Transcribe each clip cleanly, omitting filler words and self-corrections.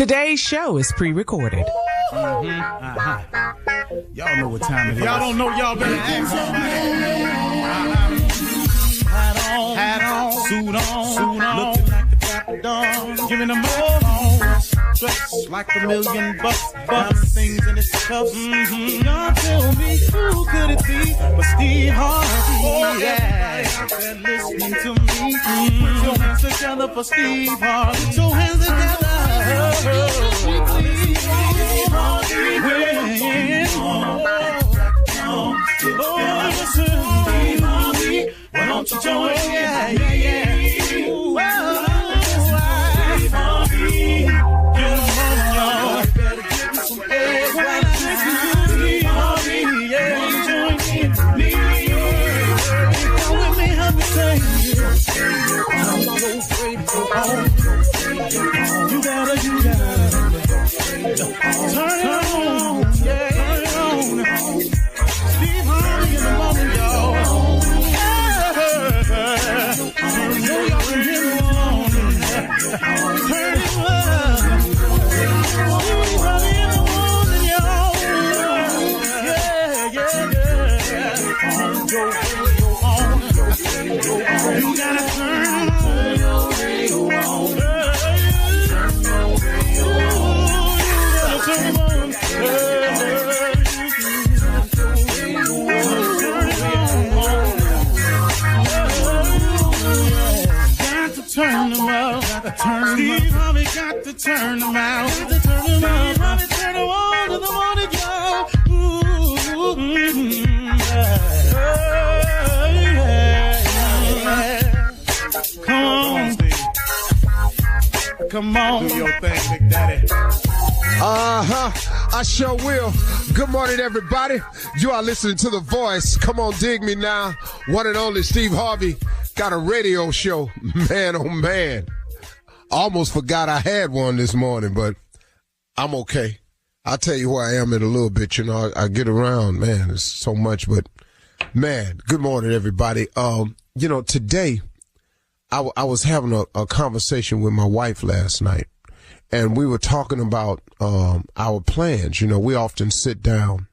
Today's show is pre-recorded. Y'all know what time it is. Y'all don't know, y'all better ask somebody. Hat on, suit on, looking like the Dapper Dawn, giving them all dressed like $1 million bucks, things in his cuffs. Y'all tell me who could it be but Steve Harvey? Oh, yeah, out there listening to me. Put your hands together for Steve Harvey. Put your hands together. Steve Harvey, Steve Harvey, why don't you join? Yeah. Steve Harvey, get him on, y'all. Better give me some eggs while I Steve Harvey, yeah. Join me. Come with me, help me say, I'm so afraid to go home. You gotta turn it on, yeah. Steve Harvey in the moment, y'all. You know y'all can hear me on. Turn it up. Steve Harvey in the morning, y'all. Yeah. You gotta turn your radio on. Turn them out. Steve Harvey got to turn them out. Steve Harvey turn them on to the morning, y'all. Come on, Steve. Come on. Do your thing, Big Daddy. I sure will. Good morning, everybody. You are listening to The Voice. Come on, dig me now. One and only Steve Harvey got a radio show. Man, oh man. Almost forgot I had one this morning, but I'm okay. I'll tell you where I am in a little bit. You know, I get around, man. There's so much, but man, good morning, everybody. You know, today I was having a conversation with my wife last night. And we were talking about our plans. You know, we often sit down,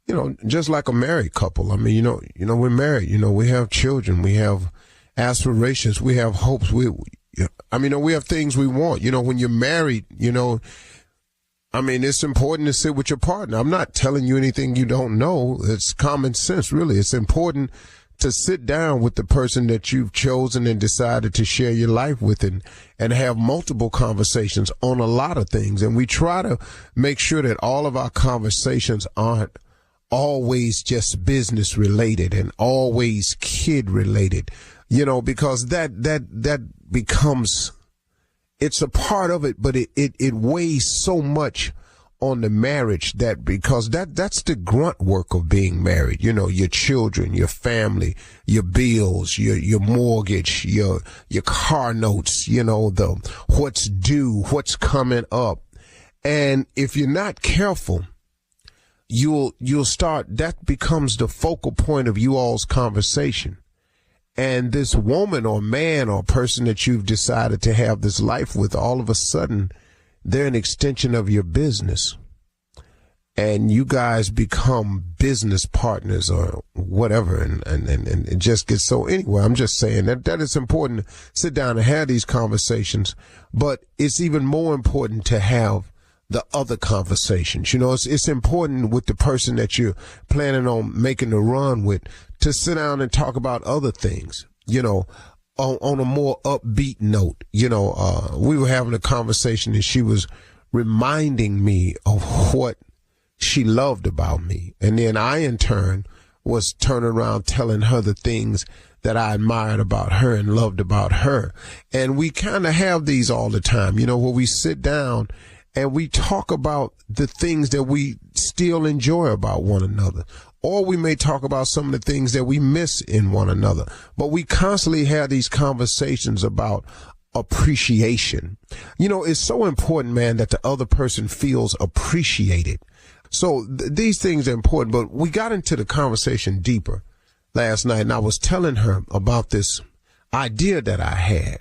you know, just like a married couple. I mean, you know, we're married. You know, we have children. We have aspirations. We have hopes. We have things we want. You know, when you're married, you know, I mean, it's important to sit with your partner. I'm not telling you anything you don't know. It's common sense, really. It's important to sit down with the person that you've chosen and decided to share your life with and have multiple conversations on a lot of things. And we try to make sure that all of our conversations aren't always just business related and always kid related, you know, because that becomes, it's a part of it, but it weighs so much on the marriage because that's the grunt work of being married. You know, your children, your family, your bills, your mortgage, your car notes, you know, what's due, what's coming up. And if you're not careful, you'll start, that becomes the focal point of you all's conversation. And this woman or man or person that you've decided to have this life with, all of a sudden, they're an extension of your business. And you guys become business partners or whatever. And it just gets so, anyway, I'm just saying that it's important to sit down and have these conversations. But it's even more important to have the other conversations. You know, it's important with the person that you're planning on making the run with to sit down and talk about other things, you know, on a more upbeat note. You know, we were having a conversation and she was reminding me of what she loved about me. And then I, in turn, was turning around telling her the things that I admired about her and loved about her. And we kind of have these all the time, you know, where we sit down and we talk about the things that we still enjoy about one another. Or we may talk about some of the things that we miss in one another. But we constantly have these conversations about appreciation. You know, it's so important, man, that the other person feels appreciated. So these things are important, but we got into the conversation deeper last night, and I was telling her about this idea that I had.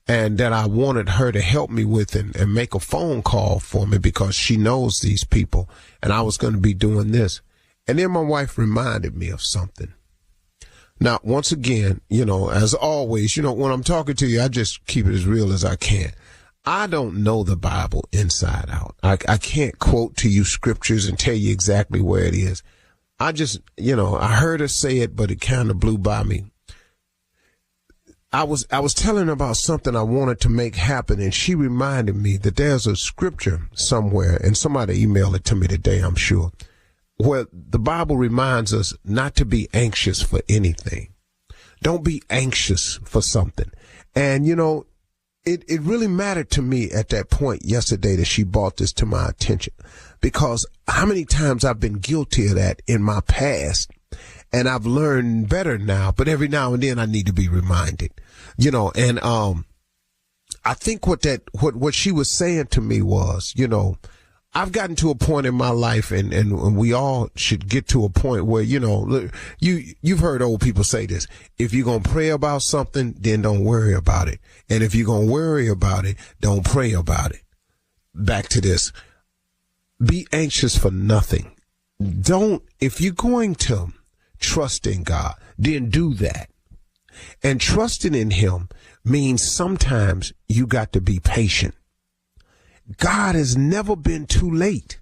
and that I wanted her to help me with and make a phone call for me because she knows these people, and I was going to be doing this. And then my wife reminded me of something. Now, once again, as always, when I'm talking to you, I just keep it as real as I can. I don't know the Bible inside out. I can't quote to you scriptures and tell you exactly where it is. I just, I heard her say it, but it kind of blew by me. I was telling her about something I wanted to make happen, and she reminded me that there's a scripture somewhere, and somebody emailed it to me today, I'm sure, where the Bible reminds us not to be anxious for anything. Don't be anxious for something. And, it really mattered to me at that point yesterday that she brought this to my attention, because how many times I've been guilty of that in my past, and I've learned better now, but every now and then I need to be reminded, and I think what she was saying to me was, I've gotten to a point in my life, and we all should get to a point where, you've heard old people say this: if you're going to pray about something, then don't worry about it. And if you're going to worry about it, don't pray about it. Back to this. Be anxious for nothing. If you're going to trust in God, then do that. And trusting in him means sometimes you got to be patient. God has never been too late.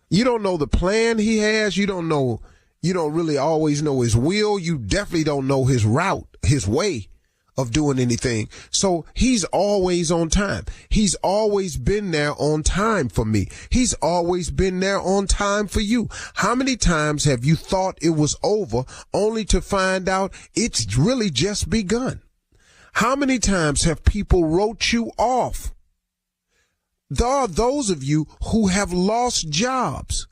You don't know the plan he has. You don't really always know his will. You definitely don't know his route, his way of doing anything. So he's always on time. He's always been there on time for me. He's always been there on time for you. How many times have you thought it was over only to find out it's really just begun? How many times have people wrote you off? There are those of you who have lost jobs,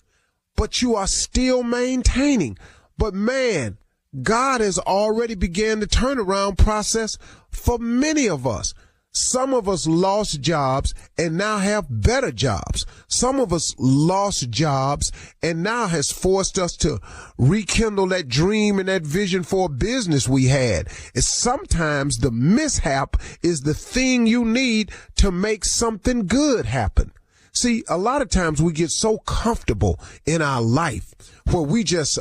but you are still maintaining. But man, God has already began the turnaround process for many of us. Some of us lost jobs and now have better jobs. Some of us lost jobs and now has forced us to rekindle that dream and that vision for a business we had. It's sometimes the mishap is the thing you need to make something good happen. See, a lot of times we get so comfortable in our life where we just,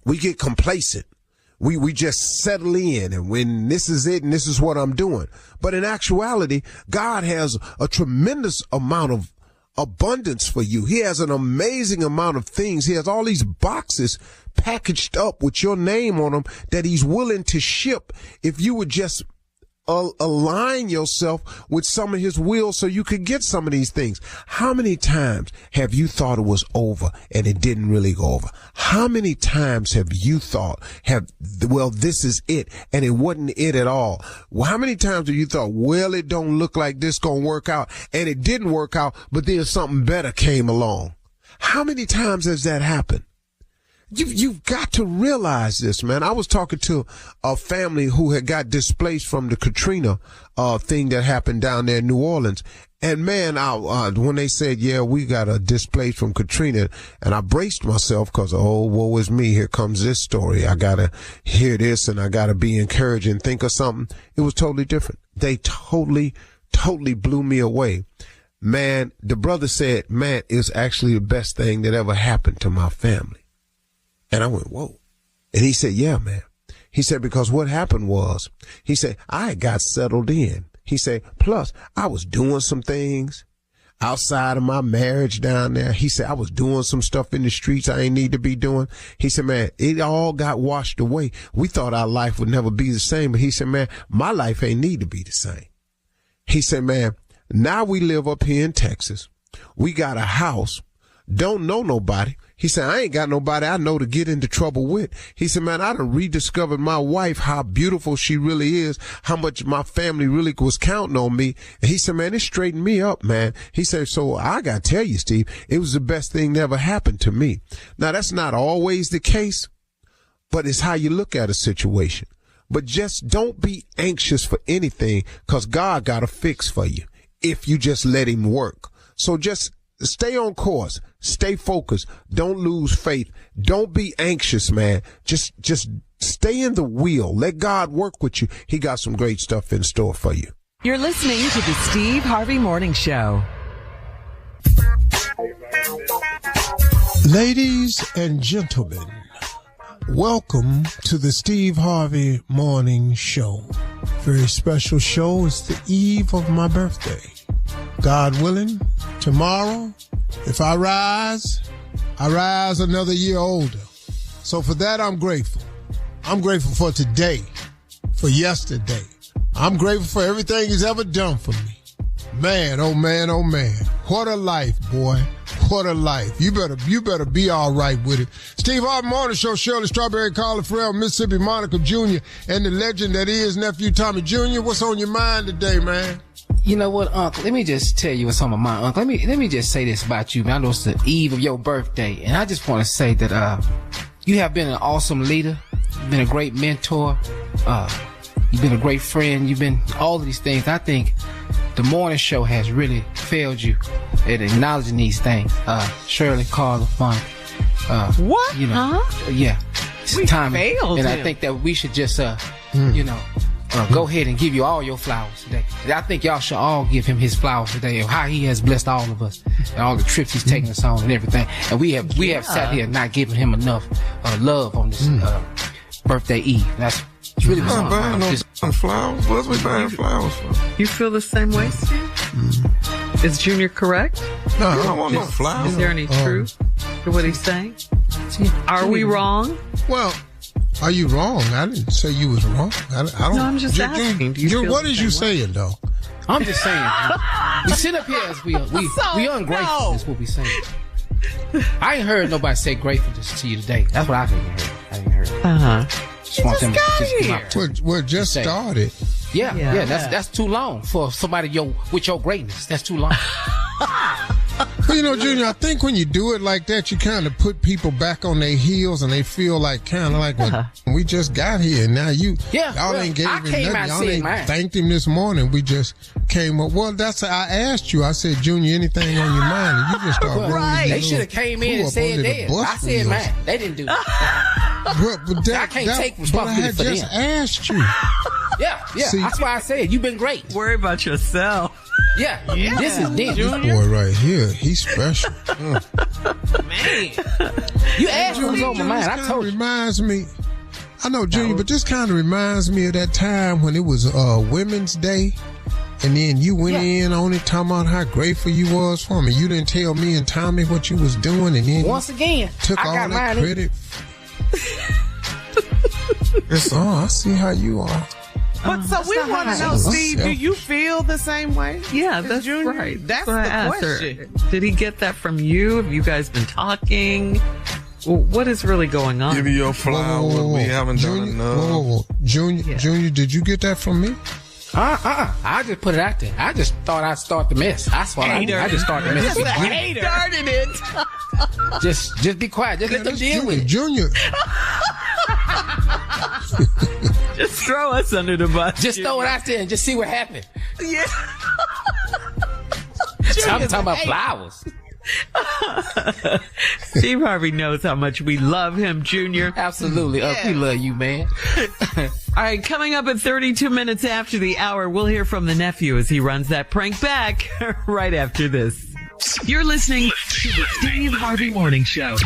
we get complacent. We just settle in, and when this is it and this is what I'm doing. But in actuality, God has a tremendous amount of abundance for you. He has an amazing amount of things. He has all these boxes packaged up with your name on them that he's willing to ship if you would just align yourself with some of his will so you could get some of these things. How many times have you thought it was over and it didn't really go over? How many times have you thought, this is it, and it wasn't it at all? Well, how many times have you thought, well, it don't look like this gonna work out, and it didn't work out, but then something better came along? How many times has that happened? You've got to realize this, man. I was talking to a family who had got displaced from the Katrina thing that happened down there in New Orleans. And man, when they said, yeah, we got displaced from Katrina, and I braced myself because, oh, woe is me. Here comes this story. I got to hear this, and I got to be encouraged and think of something. It was totally different. They totally blew me away. Man, the brother said, man, it's actually the best thing that ever happened to my family. And I went, whoa. And he said, yeah, man. He said, because what happened was, he said, I got settled in. He said, plus I was doing some things outside of my marriage down there. He said, I was doing some stuff in the streets I ain't need to be doing. He said, man, it all got washed away. We thought our life would never be the same. But he said, man, my life ain't need to be the same. He said, man, now we live up here in Texas. We got a house. Don't know nobody. He said, I ain't got nobody I know to get into trouble with. He said, man, I done rediscovered my wife, how beautiful she really is, how much my family really was counting on me. And he said, man, it straightened me up, man. He said, so I got to tell you, Steve, it was the best thing that ever happened to me. Now, that's not always the case, but it's how you look at a situation. But just don't be anxious for anything, because God got a fix for you if you just let him work. So just stay on course. Stay focused. Don't lose faith. Don't be anxious, man. Just Stay in the wheel. Let God work with you. He got some great stuff in store for you. You're listening to the Steve Harvey Morning Show. Ladies and gentlemen, welcome to the Steve Harvey Morning Show. Very special show. It's the eve of my birthday. God willing, tomorrow, if I rise another year older. So for that, I'm grateful. I'm grateful for today, for yesterday. I'm grateful for everything he's ever done for me. Man, oh man, oh man. What a life, boy. What a life. You better be all right with it. Steve Harvey Morning Show, Shirley Strawberry, Carla Farrell, Mississippi Monica Jr., and the legend that is Nephew Tommy Jr. What's on your mind today, man? You know what, Uncle? Let me just tell you what's on my mind, Uncle. Let me just say this about you, man. I know it's the eve of your birthday, and I just want to say that you have been an awesome leader. You've been a great mentor. You've been a great friend. You've been all of these things. I think the morning show has really failed you at acknowledging these things. Shirley, Carla, Monica. What? You know, yeah. It's time. Failed and him. I think that we should just, go ahead and give you all your flowers today. And I think y'all should all give him his flowers today of how he has blessed all of us and all the trips he's taken us on and everything. And we have sat here not giving him enough love on this birthday eve. It's really what's on my mind. Some flowers. What's we buying flowers for? You feel the same way, Steve? Is Junior correct? No, I don't want no flowers. Is there any truth to what he's saying? Are we wrong? Well, are you wrong? I didn't say you was wrong. I don't. No, I'm just asking. Do you feel what the is you same way? saying, though? I'm just saying. We sit up here as we ungrateful. That's what we saying. I ain't heard nobody say gratefulness to you today. That's what I ain't heard. Just want them to just come out. We're just started. Yeah. That's too long for somebody with your greatness. That's too long. Well, Junior, I think when you do it like that, you kind of put people back on their heels, and they feel like well, we just got here, and now y'all ain't gave him nothing. Y'all ain't thanked him this morning. We just came up. Well, I asked you. I said, Junior, anything on your mind? And you just started rolling. They should have came in and said theirs. I said mine. They didn't do that. I can't take responsibility for them. I just asked you. Yeah. See, that's why I said you've been great. Worry about yourself. Yeah. This is them. This boy right here, he's special. Man. You asked me what's on my mind. I told you. Reminds me. I know, Junior, but this kind of reminds me of that time when it was Women's Day, and then you went in on it talking about how grateful you was for me. You didn't tell me and Tommy what you was doing, and then once again took I all got that mine credit. I see how you are. But so we want to know, Steve, do you feel the same way? Yeah, that's Junior? right. That's what I the asked question. her. Did he get that from you? Have you guys been talking? What is really going on? Give you your flowers. We haven't done enough. Junior, did you get that from me? I just put it out there. I just thought I'd start the mess. I just started the mess. Hater. Started it. Just be quiet. Just let them deal with it. Junior. Just throw us under the bus. Just throw it out there and just see what happens. Yeah. I'm talking about flowers. Steve Harvey knows how much we love him, Junior. Absolutely. We love you, man. All right, coming up at 32 minutes after the hour, we'll hear from the nephew as he runs that prank back right after this. You're listening to the Steve Harvey Morning Show.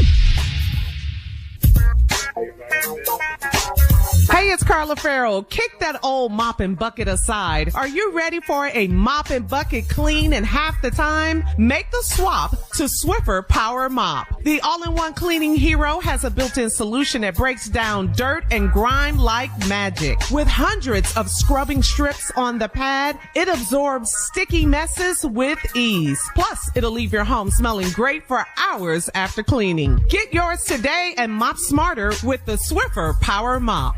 Hey, it's Carla Farrell. Kick that old mop and bucket aside. Are you ready for a mop and bucket clean in half the time? Make the swap to Swiffer Power Mop. The all-in-one cleaning hero has a built-in solution that breaks down dirt and grime like magic. With hundreds of scrubbing strips on the pad, it absorbs sticky messes with ease. Plus, it'll leave your home smelling great for hours after cleaning. Get yours today and mop smarter with the Swiffer Power Mop.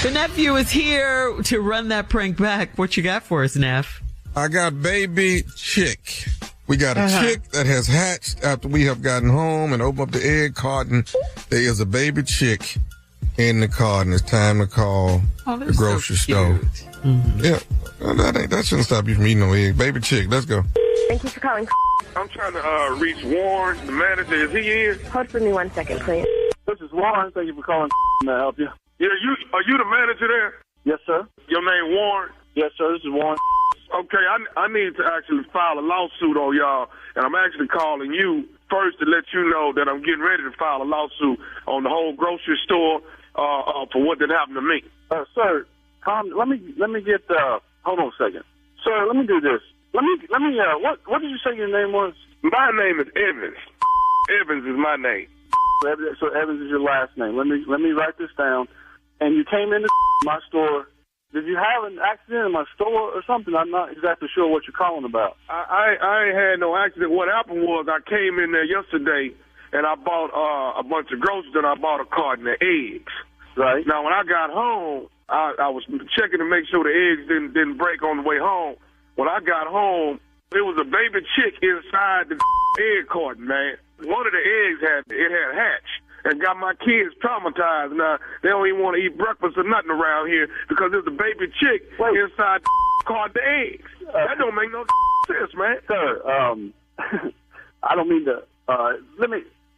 The nephew is here to run that prank back. What you got for us, Neff? I got baby chick. We got a chick that has hatched after we have gotten home and opened up the egg carton. There is a baby chick in the carton. It's time to call the grocery store. Mm-hmm. Yeah, that shouldn't stop you from eating no eggs. Baby chick, let's go. Thank you for calling. I'm trying to reach Warren, the manager. Is he in? Hold for me 1 second, please. This is Warren. Thank you for calling. May I help you? Yeah, are you the manager there? Yes, sir. Your name Warren? Yes, sir. This is Warren. Okay, I need to actually file a lawsuit on y'all, and I'm actually calling you first to let you know that I'm getting ready to file a lawsuit on the whole grocery store for what did happen to me. Sir, Tom, let me get. Hold on a second, sir. Let me do this. Let me. What did you say your name was? My name is Evans. Evans is my name. So Evans is your last name. Let me write this down. And you came into my store. Did you have an accident in my store or something? I'm not exactly sure what you're calling about. I ain't had no accident. What happened was I came in there yesterday and I bought a bunch of groceries and I bought a carton of eggs. Right. Now when I got home, I was checking to make sure the eggs didn't break on the way home. When I got home, there was a baby chick inside the egg carton, man. One of the eggs had hatched and got my kids traumatized. Now, they don't even want to eat breakfast or nothing around here because there's a baby chick inside the carton of eggs. That don't make no sense, man. Sir, I don't mean to,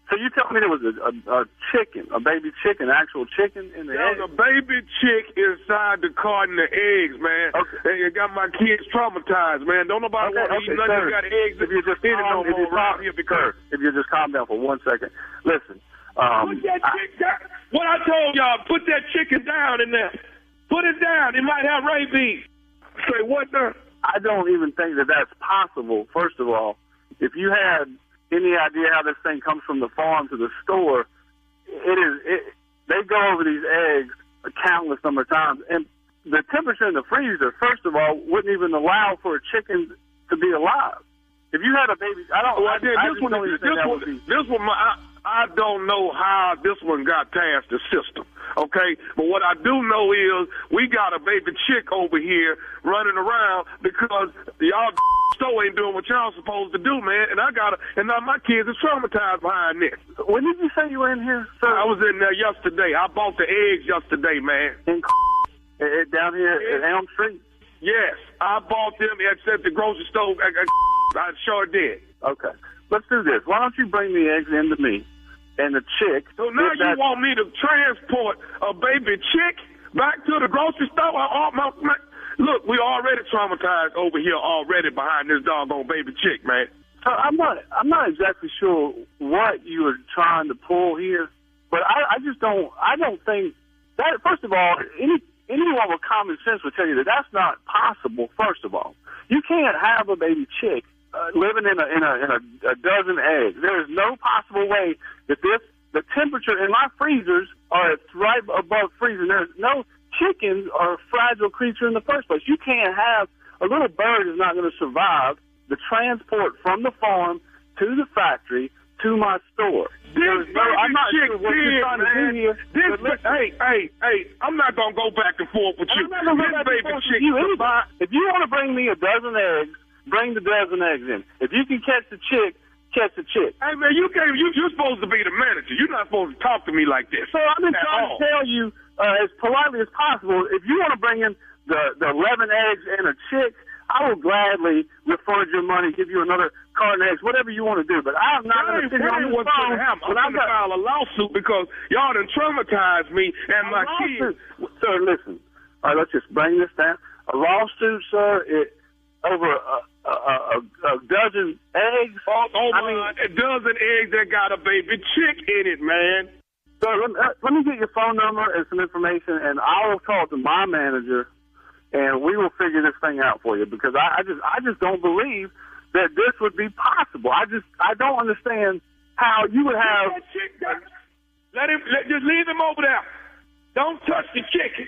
so you tell me there was a chicken, a baby chicken, actual chicken in the egg? There was a baby chick inside the carton of eggs, man. Okay. It got my kids traumatized, man. Don't nobody want to eat nothing. You got eggs if you just around here because... If you just calm down for 1 second. Listen. Put that chick down. What I told y'all, put that chicken down in there. Put it down. It might have rabies. Say what now? I don't even think that that's possible, first of all. If you had any idea how this thing comes from the farm to the store, they go over these eggs a countless number of times. And the temperature in the freezer, first of all, wouldn't even allow for a chicken to be alive. If you had a baby, I don't know how this one got past the system, okay? But what I do know is we got a baby chick over here running around because y'all store ain't doing what y'all supposed to do, man. And now my kids are traumatized behind this. When did you say you were in here, sir? I was in there yesterday. I bought the eggs yesterday, man. Down here at Elm Street? Yes, I bought them at the grocery store. I sure did. Okay. Let's do this. Why don't you bring the eggs in to me and the chick? So now you want me to transport a baby chick back to the grocery store? Look, we already traumatized over here already behind this doggone baby chick, man. I'm not exactly sure what you were trying to pull here, but I don't think that, first of all, anyone with common sense would tell you that that's not possible, first of all. You can't have a baby chick living in a dozen eggs. There is no possible way that the temperature in my freezers are right above freezing. There's no chickens are a fragile creature in the first place. You can't have a little bird is not going to survive the transport from the farm to the factory to my store. I'm not sure what you're trying to do here. Hey, I'm not going to go back and forth with you. I'm not going to go back and forth with you. If you want to bring me a dozen eggs, bring the dozen eggs in. If you can catch the chick, catch the chick. Hey, man, you're supposed to be the manager. You're not supposed to talk to me like this. So I've been trying to tell you as politely as possible, if you want to bring in the 11 eggs and a chick, I will gladly refund your money, give you another carton of eggs, whatever you want to do. But I'm not going to sit here on the phone. I'm going to file a lawsuit because y'all done traumatized me and my kids. Sir, listen. All right, let's just bring this down. A lawsuit, sir, over a dozen eggs. A dozen eggs that got a baby chick in it, man. So let me get your phone number and some information, and I will talk to my manager, and we will figure this thing out for you. Because I just don't believe that this would be possible. I don't understand how you would have. Just leave him over there. Don't touch the chicken.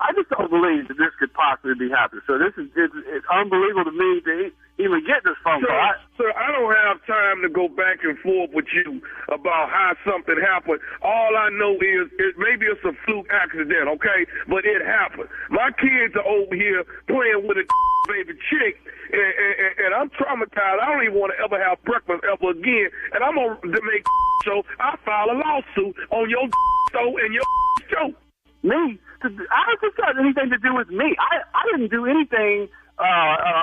I just don't believe that this could possibly be happening. So it's unbelievable to me to even get this phone call. Sir, I don't have time to go back and forth with you about how something happened. All I know is maybe it's a fluke accident, okay? But it happened. My kids are over here playing with a baby chick, and I'm traumatized. I don't even want to ever have breakfast ever again. And I'm going to make so I file a lawsuit on your show and your show. Me? I don't think that has anything to do with me. I didn't do anything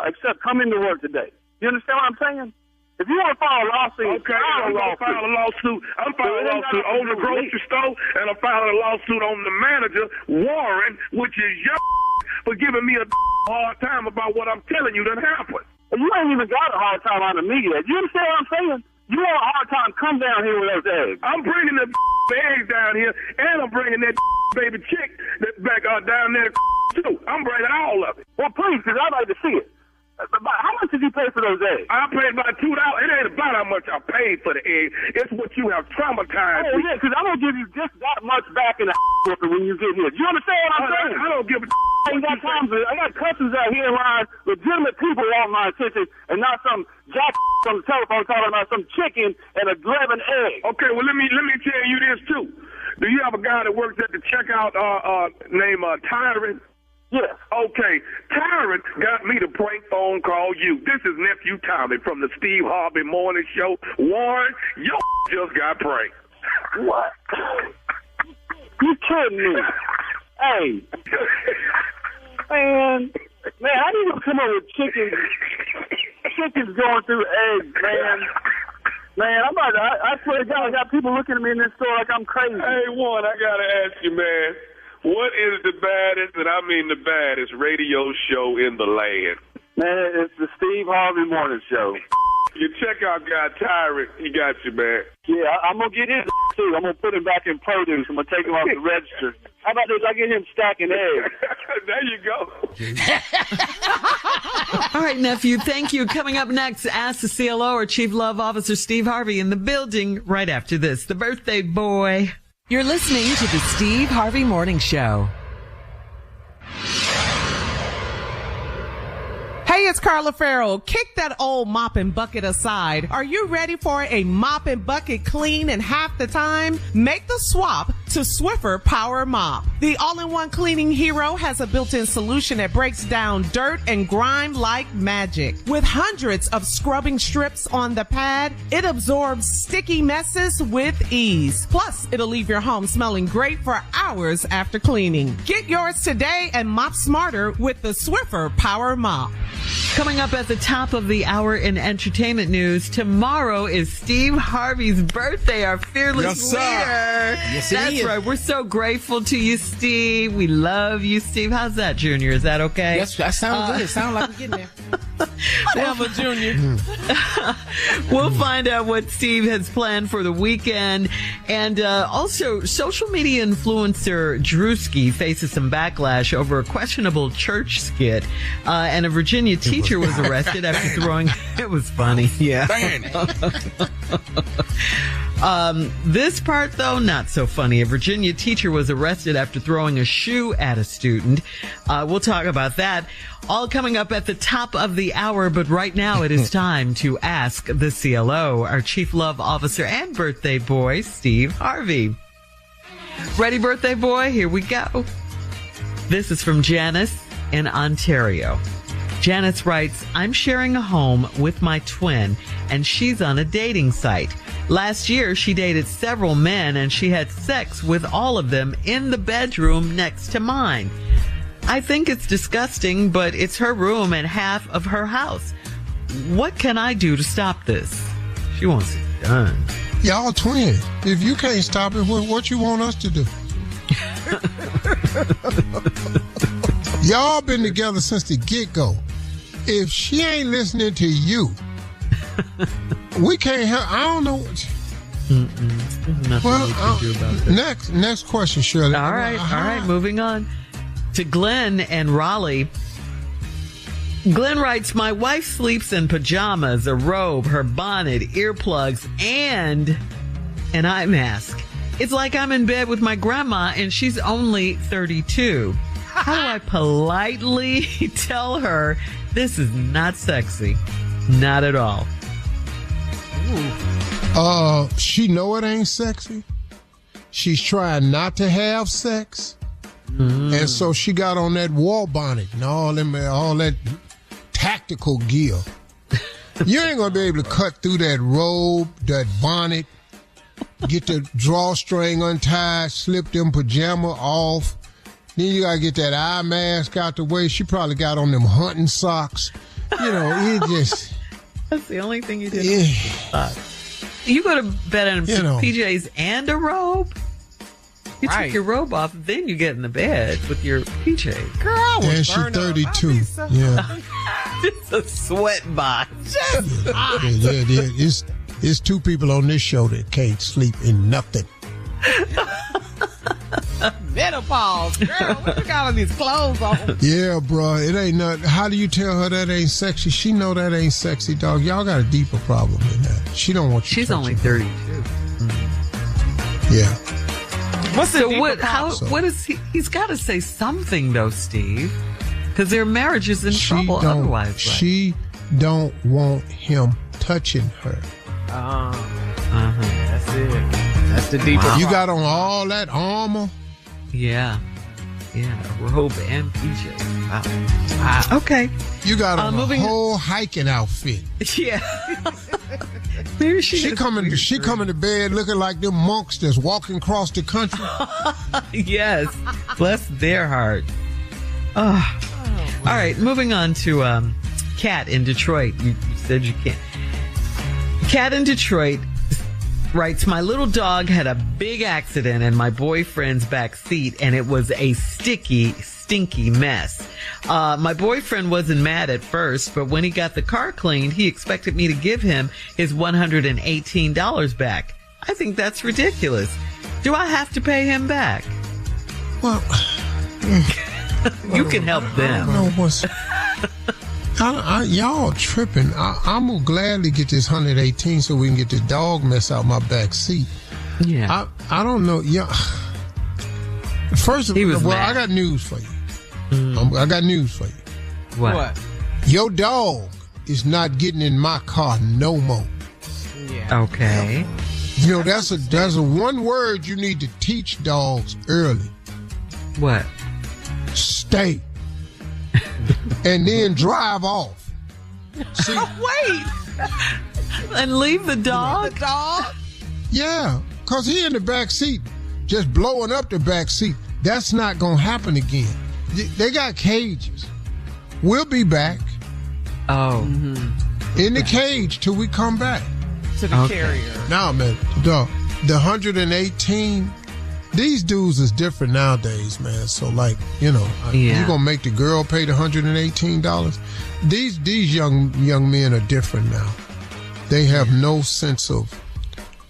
except come into work today. You understand what I'm saying? If you want to file a lawsuit, okay, I'm going to file a lawsuit. I'm filing a lawsuit on the grocery store, and I'm filing a lawsuit on the manager, Warren, which is your for giving me a hard time about what I'm telling you done happened. You ain't even got a hard time out of me yet. You understand what I'm saying? You want a hard time, come down here with those eggs. I'm bringing the eggs down here, and I'm bringing that baby chick that's back down there, too. I'm bringing all of it. Well, please, because I'd like to see it. How much did you pay for those eggs? I paid about $2. It ain't about how much I paid for the eggs. It's what you have traumatized. Oh, yeah, because I'm going to give you just that much back in the when you get here. Do you understand what I'm saying? I don't give a I got customers out here in line, legitimate people want my attention, and not some jack on the telephone talking about some chicken and a grabbing egg. Okay, well, let me tell you this, too. Do you have a guy that works at the checkout named Tyrant? Yes. Okay, Tyrant got me to prank phone call you. This is Nephew Tommy from the Steve Harvey Morning Show. Warren, your just got pranked. What? You kidding me? Hey. Man, how do you come up with chickens going through eggs, man? Man, I swear to God, I got people looking at me in this store like I'm crazy. Hey, Warren, I got to ask you, man. What is the baddest, and I mean the baddest, radio show in the land? Man, it's the Steve Harvey Morning Show. Your checkout guy, Tyrant, he got you, man. Yeah, I'm going to get his too. I'm going to put him back in produce. I'm going to take him off the register. How about this? I get him stacking eggs. There you go. All right, nephew, thank you. Coming up next, Ask the CLO or Chief Love Officer Steve Harvey in the building right after this. The birthday boy. You're listening to the Steve Harvey Morning Show. Hey, it's Carla Farrell. Kick that old mop and bucket aside. Are you ready for a mop and bucket clean in half the time? Make the swap to Swiffer Power Mop. The all-in-one cleaning hero has a built-in solution that breaks down dirt and grime like magic. With hundreds of scrubbing strips on the pad, it absorbs sticky messes with ease. Plus, it'll leave your home smelling great for hours after cleaning. Get yours today and mop smarter with the Swiffer Power Mop. Coming up at the top of the hour in entertainment news, tomorrow is Steve Harvey's birthday, our fearless leader. Yes, That's right. We're so grateful to you, Steve. We love you, Steve. How's that, Junior? Is that okay? Yes, that sounds good. It sounds like we're getting there. Whatever, Junior. We'll find out what Steve has planned for the weekend. And also, social media influencer Drewski faces some backlash over a questionable church skit. And a Virginia teacher was arrested after throwing... It was funny, yeah. This part, though, not so funny. A Virginia teacher was arrested after throwing a shoe at a student. We'll talk about that. All coming up at the top of the hour, but right now it is time to ask the CLO, our Chief Love Officer and birthday boy, Steve Harvey. Ready, birthday boy? Here we go. This is from Janice in Ontario. Janice writes, I'm sharing a home with my twin, and she's on a dating site. Last year, she dated several men, and she had sex with all of them in the bedroom next to mine. I think it's disgusting, but it's her room and half of her house. What can I do to stop this? She wants it done. Y'all twins. If you can't stop it, what you want us to do? Y'all been together since the get-go. If she ain't listening to you, we can't help. I don't know. Nothing we can do about that. Next question, Shirley. All right, moving on to Glenn and Raleigh. Glenn writes, my wife sleeps in pajamas, a robe, her bonnet, earplugs, and an eye mask. It's like I'm in bed with my grandma and she's only 32. How do I politely tell her this is not sexy? Not at all. She know it ain't sexy. She's trying not to have sex. And so she got on that wall bonnet and all that tactical gear. You ain't gonna be able to cut through that robe, that bonnet, get the drawstring untied, slip them pajama off. Then you gotta get that eye mask out the way. She probably got on them hunting socks. You know, it just... That's the only thing you did. You go to bed in PJs and a robe? You took your robe off, then you get in the bed with your PJs. Girl, I was and she's burned up. 32. Yeah. It's a sweat box. It's two people on this show that can't sleep in nothing. Menopause, girl. What you got on these clothes on? Yeah, bro. It ain't nothing. How do you tell her that ain't sexy? She know that ain't sexy, dog. Y'all got a deeper problem than that. She don't want you. She's only 32. Yeah. What's the So what is he? He's got to say something though, Steve, because their marriage is in trouble otherwise. Right? She don't want him touching her. That's it. That's the deeper. You got on all that armor. Yeah, robe and PJ. Wow. Okay. You got on a whole hiking outfit. Yeah. Maybe she coming to bed looking like them monks that's walking across the country. Yes. Bless their heart. Oh. All right, moving on to Kat in Detroit. You said you can't. Kat in Detroit writes, my little dog had a big accident in my boyfriend's back seat, and it was a stinky mess. My boyfriend wasn't mad at first, but when he got the car cleaned, he expected me to give him his $118 back. I think that's ridiculous. Do I have to pay him back? Well, you can help them. I don't know what's... y'all tripping. I'm gonna gladly get this 118 so we can get this dog mess out my back seat. Yeah. I don't know. Yeah. First of all, mad. I got news for you. I got news for you. What? Your dog is not getting in my car no more. Yeah. Okay. You know, that's a one word you need to teach dogs early. What? Stay. And then drive off. See? Wait. And leave the dog? The dog? Yeah, because he in the back seat, just blowing up the back seat. That's not going to happen again. They got cages. We'll be back. Oh. In the cage till we come back. To the carrier. Now, man, the 118... These dudes is different nowadays, man. So, like, you know, you gonna make the girl pay the $118? These young men are different now. They have no sense of.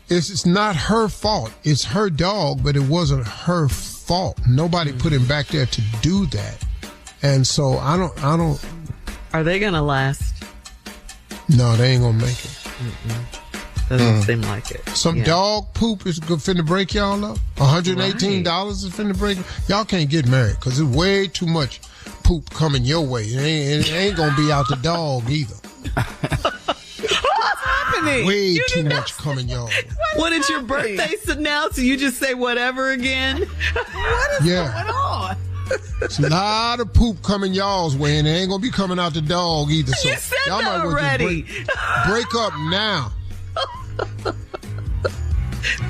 It's not her fault. It's her dog, but it wasn't her fault. Nobody put him back there to do that, and so I don't. Are they gonna last? No, they ain't gonna make it. Doesn't seem like it. Some dog poop is finna break y'all up. $118 is finna break. Y'all can't get married because there's way too much poop coming your way. It ain't gonna be out the dog either. What's happening? Way too much coming your way. What is your birthday now? So you just say whatever again? What is going on? It's a lot of poop coming y'all's way, and it ain't gonna be coming out the dog either. So You said y'all that might well already. just break up now.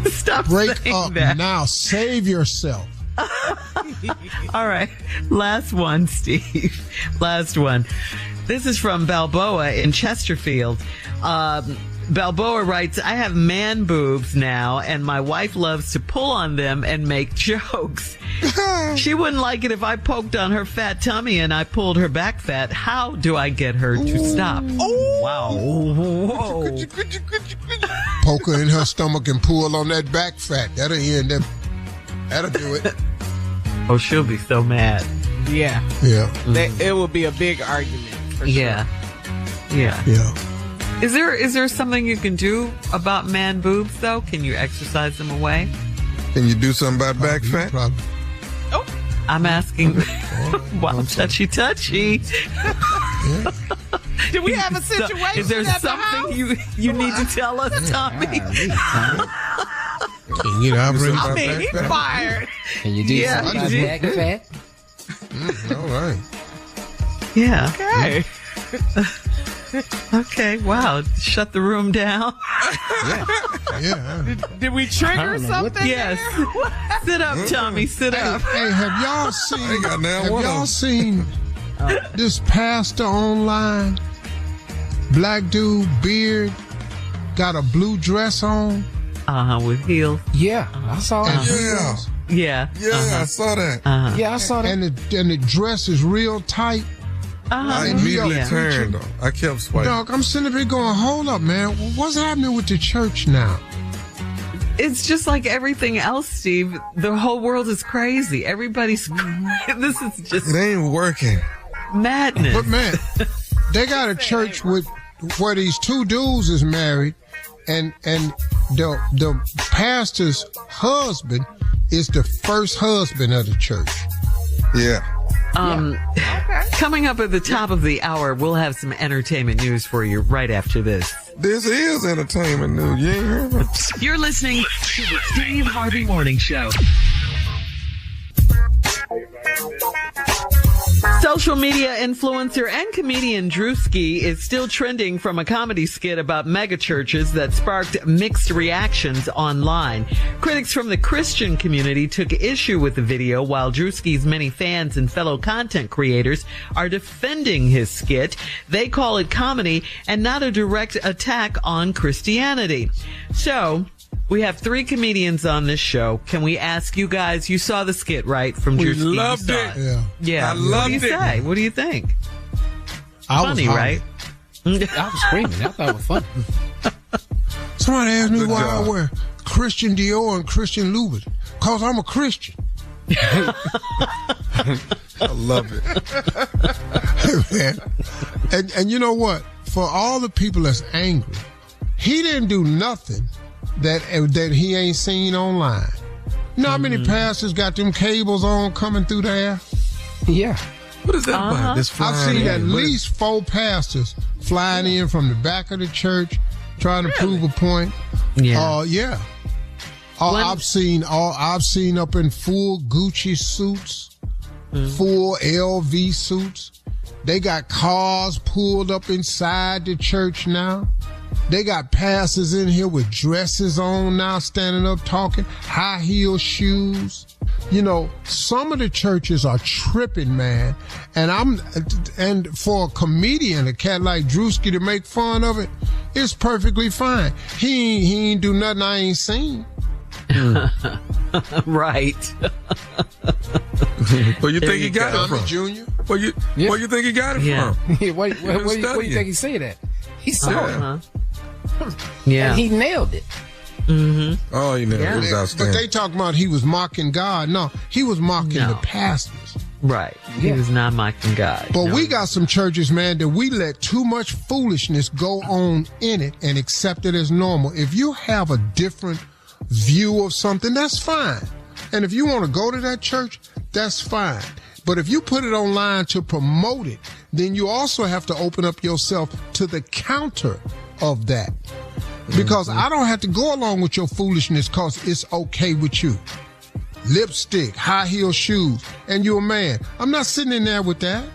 Stop Break saying up that. now. Save yourself. All right. Last one, Steve. Last one. This is from Balboa in Chesterfield. Balboa writes, I have man boobs now, and my wife loves to pull on them and make jokes. She wouldn't like it if I poked on her fat tummy and I pulled her back fat. How do I get her to stop? Oh, wow. Whoa. Poke her in her stomach and pull on that back fat. That'll end up. That'll do it. Oh, she'll be so mad. Yeah. Yeah. It will be a big argument. For Yeah. Yeah. Yeah. Is there something you can do about man boobs, though? Can you exercise them away? Can you do something about back fat? Probably. Oh. I'm asking. Wow, touchy. Yeah. Do we have a situation? Is there at the something house? you need to tell us, Tommy? Can you get out I mean, he fired. Can you do something about back fat? All right. Yeah. Okay. Okay. Wow. Shut the room down. Yeah. Did we trigger something? Yes. Sit up, Tommy. Sit up. Hey, have y'all seen? I got now Have one y'all of seen this pastor online black dude, beard, got a blue dress on. With heels. Yeah, I saw it. Yeah. I saw that. Yeah, I saw that. And the dress is real tight. I immediately turned, though. I kept swiping. Dog, I'm sitting there going, hold up, man. What's happening with the church now? It's just like everything else, Steve. The whole world is crazy. Everybody's this is just It ain't working. madness. But man, they got a church where these two dudes is married, and the pastor's husband is the first husband of the church. Yeah. Coming up at the top of the hour, we'll have some entertainment news for you right after this. This is entertainment news. You ain't heard of it? You're listening to the Steve Harvey Morning Show. Social media influencer and comedian Drewski is still trending from a comedy skit about megachurches that sparked mixed reactions online. Critics from the Christian community took issue with the video, while Drewski's many fans and fellow content creators are defending his skit. They call it comedy and not a direct attack on Christianity. So, we have 3 comedians on this show. Can we ask you guys, you saw the skit, right? From We Drewski. loved it. Yeah. I loved it. What do you say? What do you think? Funny, was right? I was screaming. I thought it was funny. Somebody asked me Good why job. I wear Christian Dior and Christian Louboutin. Cause I'm a Christian. I love it. Man. And you know what? For all the people that's angry, he didn't do nothing that he ain't seen online. You know how many pastors got them cables on coming through there? Yeah. What is that about? This I've flying seen in. at least 4 pastors flying in from the back of the church trying to prove a point. Yeah. I've seen up in full Gucci suits, full LV suits. They got cars pulled up inside the church now. They got pastors in here with dresses on now, standing up talking, high heel shoes. You know, some of the churches are tripping, man. And for a comedian, a cat like Drewski, to make fun of it, it's perfectly fine. He ain't do nothing I ain't seen. Right. Where you think he got it Tommy from? Jr. Where you think he got it from? Where do you think he said that? He saw it. Yeah. And he nailed it. Oh, you know, it was But outstanding. they talking about he was mocking God. No, he was mocking the pastors. Right. He was not mocking God. But we got some churches, man, that we let too much foolishness go on in it and accept it as normal. If you have a different view of something, that's fine. And if you want to go to that church, that's fine. But if you put it online to promote it, then you also have to open up yourself to the counter of that. Because I don't have to go along with your foolishness because it's okay with you. Lipstick, high heel shoes, and you're a man. I'm not sitting in there with that.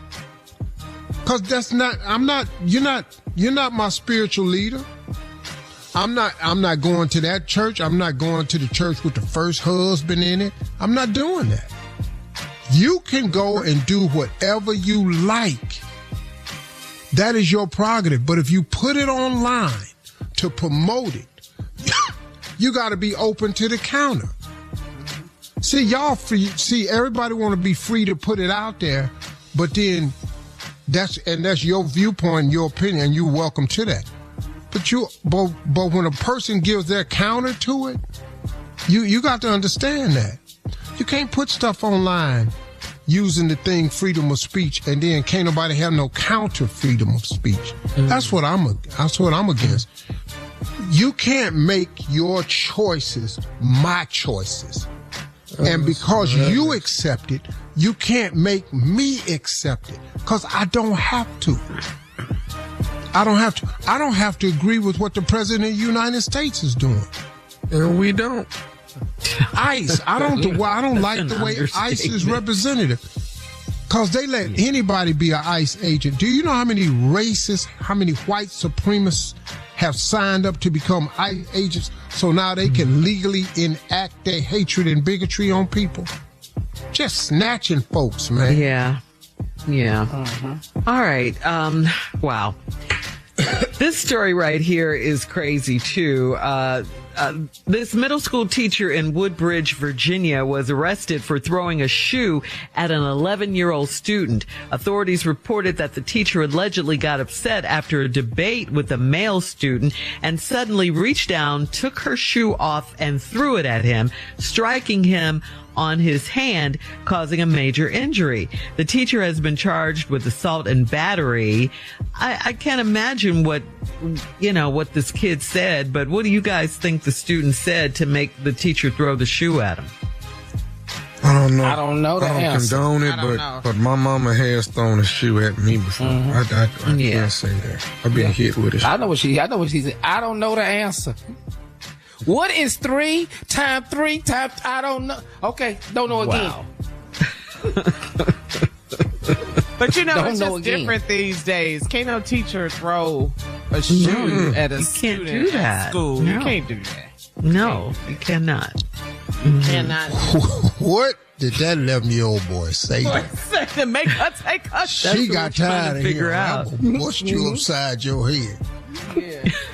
Cause you're not my spiritual leader. I'm not going to that church. I'm not going to the church with the first husband in it. I'm not doing that. You can go and do whatever you like. That is your prerogative. But if you put it online to promote it, you got to be open to the counter. See, everybody want to be free to put it out there, but then that's your viewpoint and your opinion, and you're welcome to that. But when a person gives their counter to it, you got to understand that. You can't put stuff online using the thing freedom of speech, and then can't nobody have no counter freedom of speech. That's what I'm against. You can't make your choices my choices. And because you accept it, you can't make me accept it. Because I don't have to. I don't have to agree with what the President of the United States is doing. And we don't. ICE. I don't like the way ICE is represented. Because they let anybody be an ICE agent. Do you know how many racists, how many white supremacists have signed up to become ICE agents so now they can legally enact their hatred and bigotry on people? Just snatching folks, man. Yeah. All right. Wow. This story right here is crazy, too. This middle school teacher in Woodbridge, Virginia, was arrested for throwing a shoe at an 11-year-old student. Authorities reported that the teacher allegedly got upset after a debate with a male student and suddenly reached down, took her shoe off, and threw it at him, striking him on his hand, causing a major injury. The teacher has been charged with assault and battery. I can't imagine what this kid said, but what do you guys think the student said to make the teacher throw the shoe at him? I don't know. I don't know the answer. Condone it, but my mama has thrown a shoe at me before. I can't say that. I've been hit with it. I know what she said. I don't know the answer. What is 3 times 3 times? I don't know. Okay, don't know again. Wow. But Don't it's know just again. different these days. Can't no teacher throw a shoe at a student can't do that. at school. No. You can't do that. No, you cannot. You cannot. What did that 11-year-old boy say? To make her take her shoe. She got tired of figure him. out. I'm gonna bust you upside your head.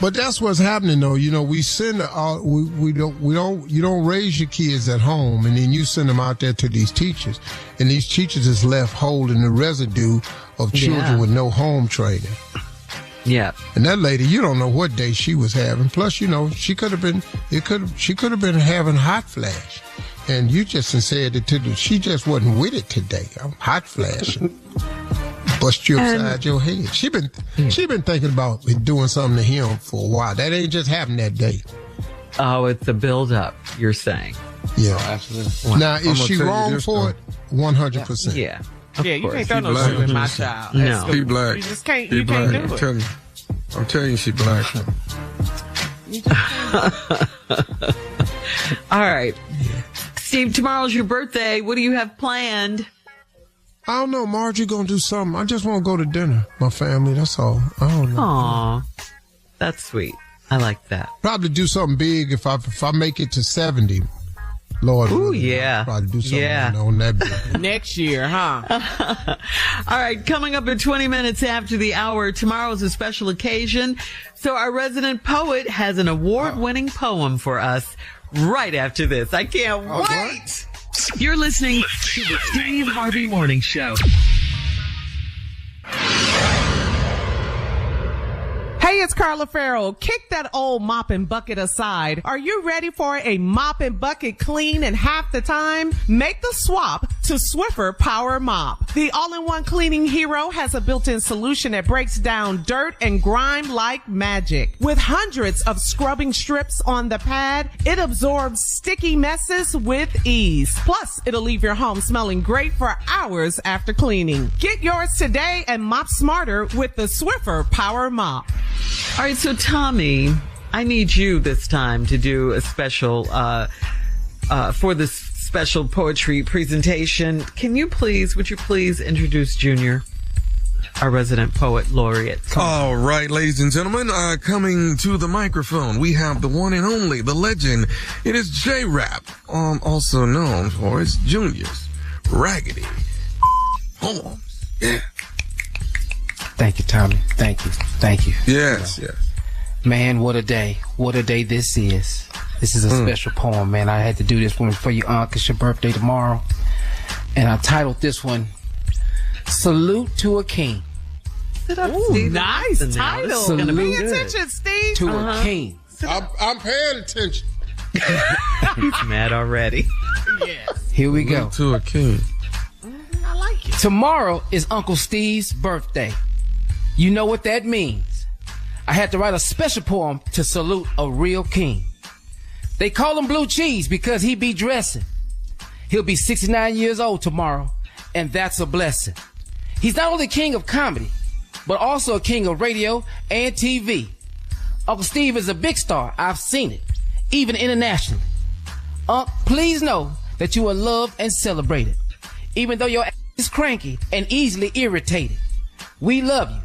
But that's what's happening, though. We send you don't raise your kids at home, and then you send them out there to these teachers, and these teachers is left holding the residue of children with no home training. Yeah. And that lady, you don't know what day she was having. Plus, she could have been having hot flash, and you just said that she just wasn't with it today. I'm hot flashing. Bust you upside your head. She been thinking about doing something to him for a while. That ain't just happened that day. Oh, it's a build-up, you're saying. Yeah. Absolutely. Now, is she wrong for it? 100%. Yeah. You can't throw no black. shoe at my child. No. At school. She black. You just can't. She You black. can't do it. I'm telling you, she black. All right. Steve, tomorrow's your birthday. What do you have planned? I don't know. Margie gonna do something. I just want to go to dinner. My family, that's all. I don't know. Aw, that's sweet. I like that. Probably do something big if I make it to 70. Lord Ooh, willing, yeah. I'll probably do something Yeah. on that big. Next year, huh? All right, coming up in 20 minutes after the hour, tomorrow's a special occasion. So our resident poet has an award-winning poem for us right after this. I can't wait. You're listening to the Steve Harvey Morning Show. Hey, it's Carla Farrell. Kick that old mop and bucket aside. Are you ready for a mop and bucket clean in half the time? Make the swap to Swiffer Power Mop. The all-in-one cleaning hero has a built-in solution that breaks down dirt and grime like magic. With hundreds of scrubbing strips on the pad, it absorbs sticky messes with ease. Plus, it'll leave your home smelling great for hours after cleaning. Get yours today and mop smarter with the Swiffer Power Mop. All right, so Tommy, I need you this time to do a special, for this special poetry presentation. Would you please introduce Junior, our resident poet laureate? All right, ladies and gentlemen, coming to the microphone, we have the one and only, the legend. It is J-Rap, also known for his Junior's Raggedy Poems. Yeah. Thank you, Tommy. Thank you. Yes. Man, what a day. What a day this is. This is a special poem, man. I had to do this one for you, Unc. It's your birthday tomorrow. And I titled this one, Salute to a King. Ooh, nice title. Salute Pay attention, Steve. To a king. I'm paying attention. He's mad already. Yes. Here we go. To a king. I like it. Tomorrow is Uncle Steve's birthday. You know what that means. I had to write a special poem to salute a real king. They call him Blue Cheese because he be dressing. He'll be 69 years old tomorrow, and that's a blessing. He's not only king of comedy, but also a king of radio and TV. Uncle Steve is a big star. I've seen it, even internationally. Please know that you are loved and celebrated, even though your ass is cranky and easily irritated. We love you.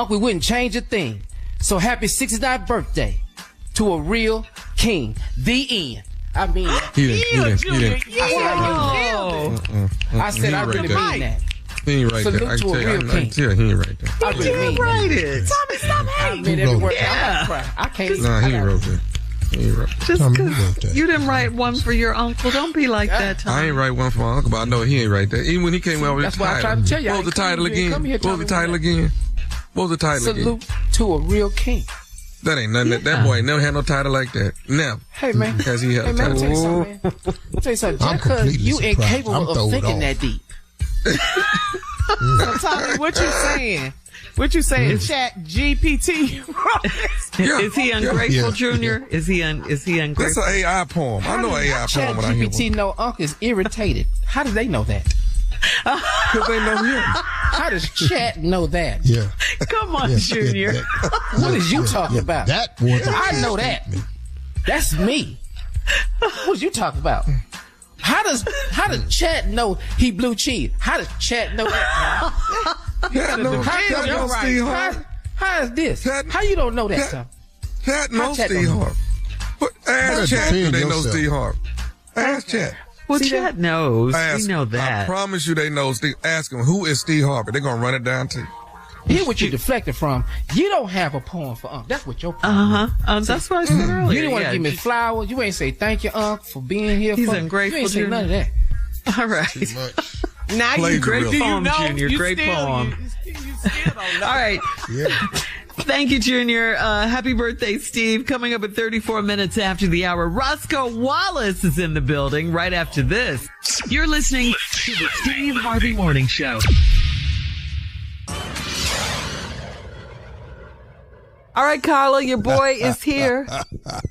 We wouldn't change a thing. So happy 69th birthday to a real king. The end. I mean, He didn't. I said I really mean that. He ain't right Salute there. I to can a tell you. real I can king. tell he ain't right there. I really mean Write it. Tommy, stop I hating. mean every word. Yeah. I'm about to cry. I can't. Nah, he ain't wrote that. He ain't wrote. Just Tommy, who wrote because that? you didn't write one for your uncle, don't be like that, Tommy. I ain't write one for my uncle, but I know he ain't right there. Even when he came out with That's the why I title. tried to tell you. What was the title again? Come here, What was the Tommy, title again? What was the title again? Salute to a real king. That ain't nothing. That boy ain't never had no title like that. Never. Hey man, Because he had hey a man, let me tell you title. something, man. Let me tell you something. I'm Just because completely you surprised. I'm incapable of throwed thinking off. that deep. So, Tommy, what you saying? What you saying? Chat GPT. Yeah. Is he ungrateful, Yeah. Junior? Is he That's ungrateful? an AI poem. I know an AI Chat poem when I hear GPT one. know Unc is irritated. How do they know that? Because they know him. How does Chat know that? Yeah. Come on, Yeah, Junior. What is you talking about? That was I know that. That's me. What is you talking about? How does Chat know he blue cheese? How does Chat know that? Cat knows Steve Harvey. How is this? Chat- How you don't know that, Chat- son? Cat knows Chat Steve don't know. Harvey. But ask Chat defend do they know yourself. Steve Harvey. Ask Chat. Well, Chad knows. Ask We know him. I that. promise you they know Steve. Ask them, who is Steve Harvey? They're going to run it down to you. Here what you deflected from. You don't have a poem for Unc. That's what your poem. That's what I said earlier. You didn't want to Yeah, give me just- flowers. You ain't say thank you, Unc, for being here. He's for ungrateful, You ain't say Junior. none of that. All right. Now you Plagiarism. great Great do you poem, know? Junior. You Great still, poem. You still don't know. All right. Thank you, Junior. Happy birthday, Steve. Coming up at 34 minutes after the hour, Roscoe Wallace is in the building right after this. You're listening to the Steve Harvey Morning Show. All right, Carla, your boy is here.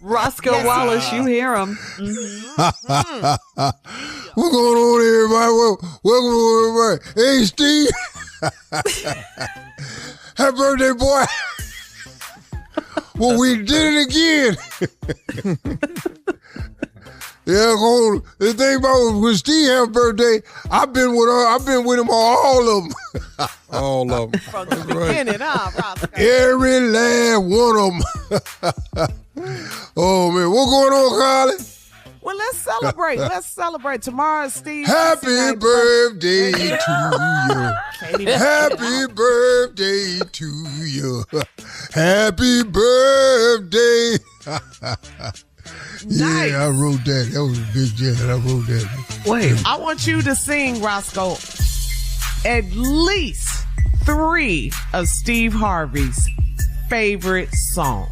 Roscoe Wallace, you hear him. What's going on, everybody? Welcome, everybody. Hey, Steve. Happy birthday, boy. Well, we did it again. Yeah, the thing about when Steve had a birthday, I've been with him on all of them. All of them. From the beginning, Roscoe? Every last one of them. Oh, man. What's going on, Carly? Well, let's celebrate. Let's celebrate. Tomorrow's Steve. Happy birthday to you. Happy birthday to you. Happy birthday. Nice. Yeah, I wrote that. That was a big jet. I wrote that. Wait. I want you to sing, Roscoe, at least 3 of Steve Harvey's favorite songs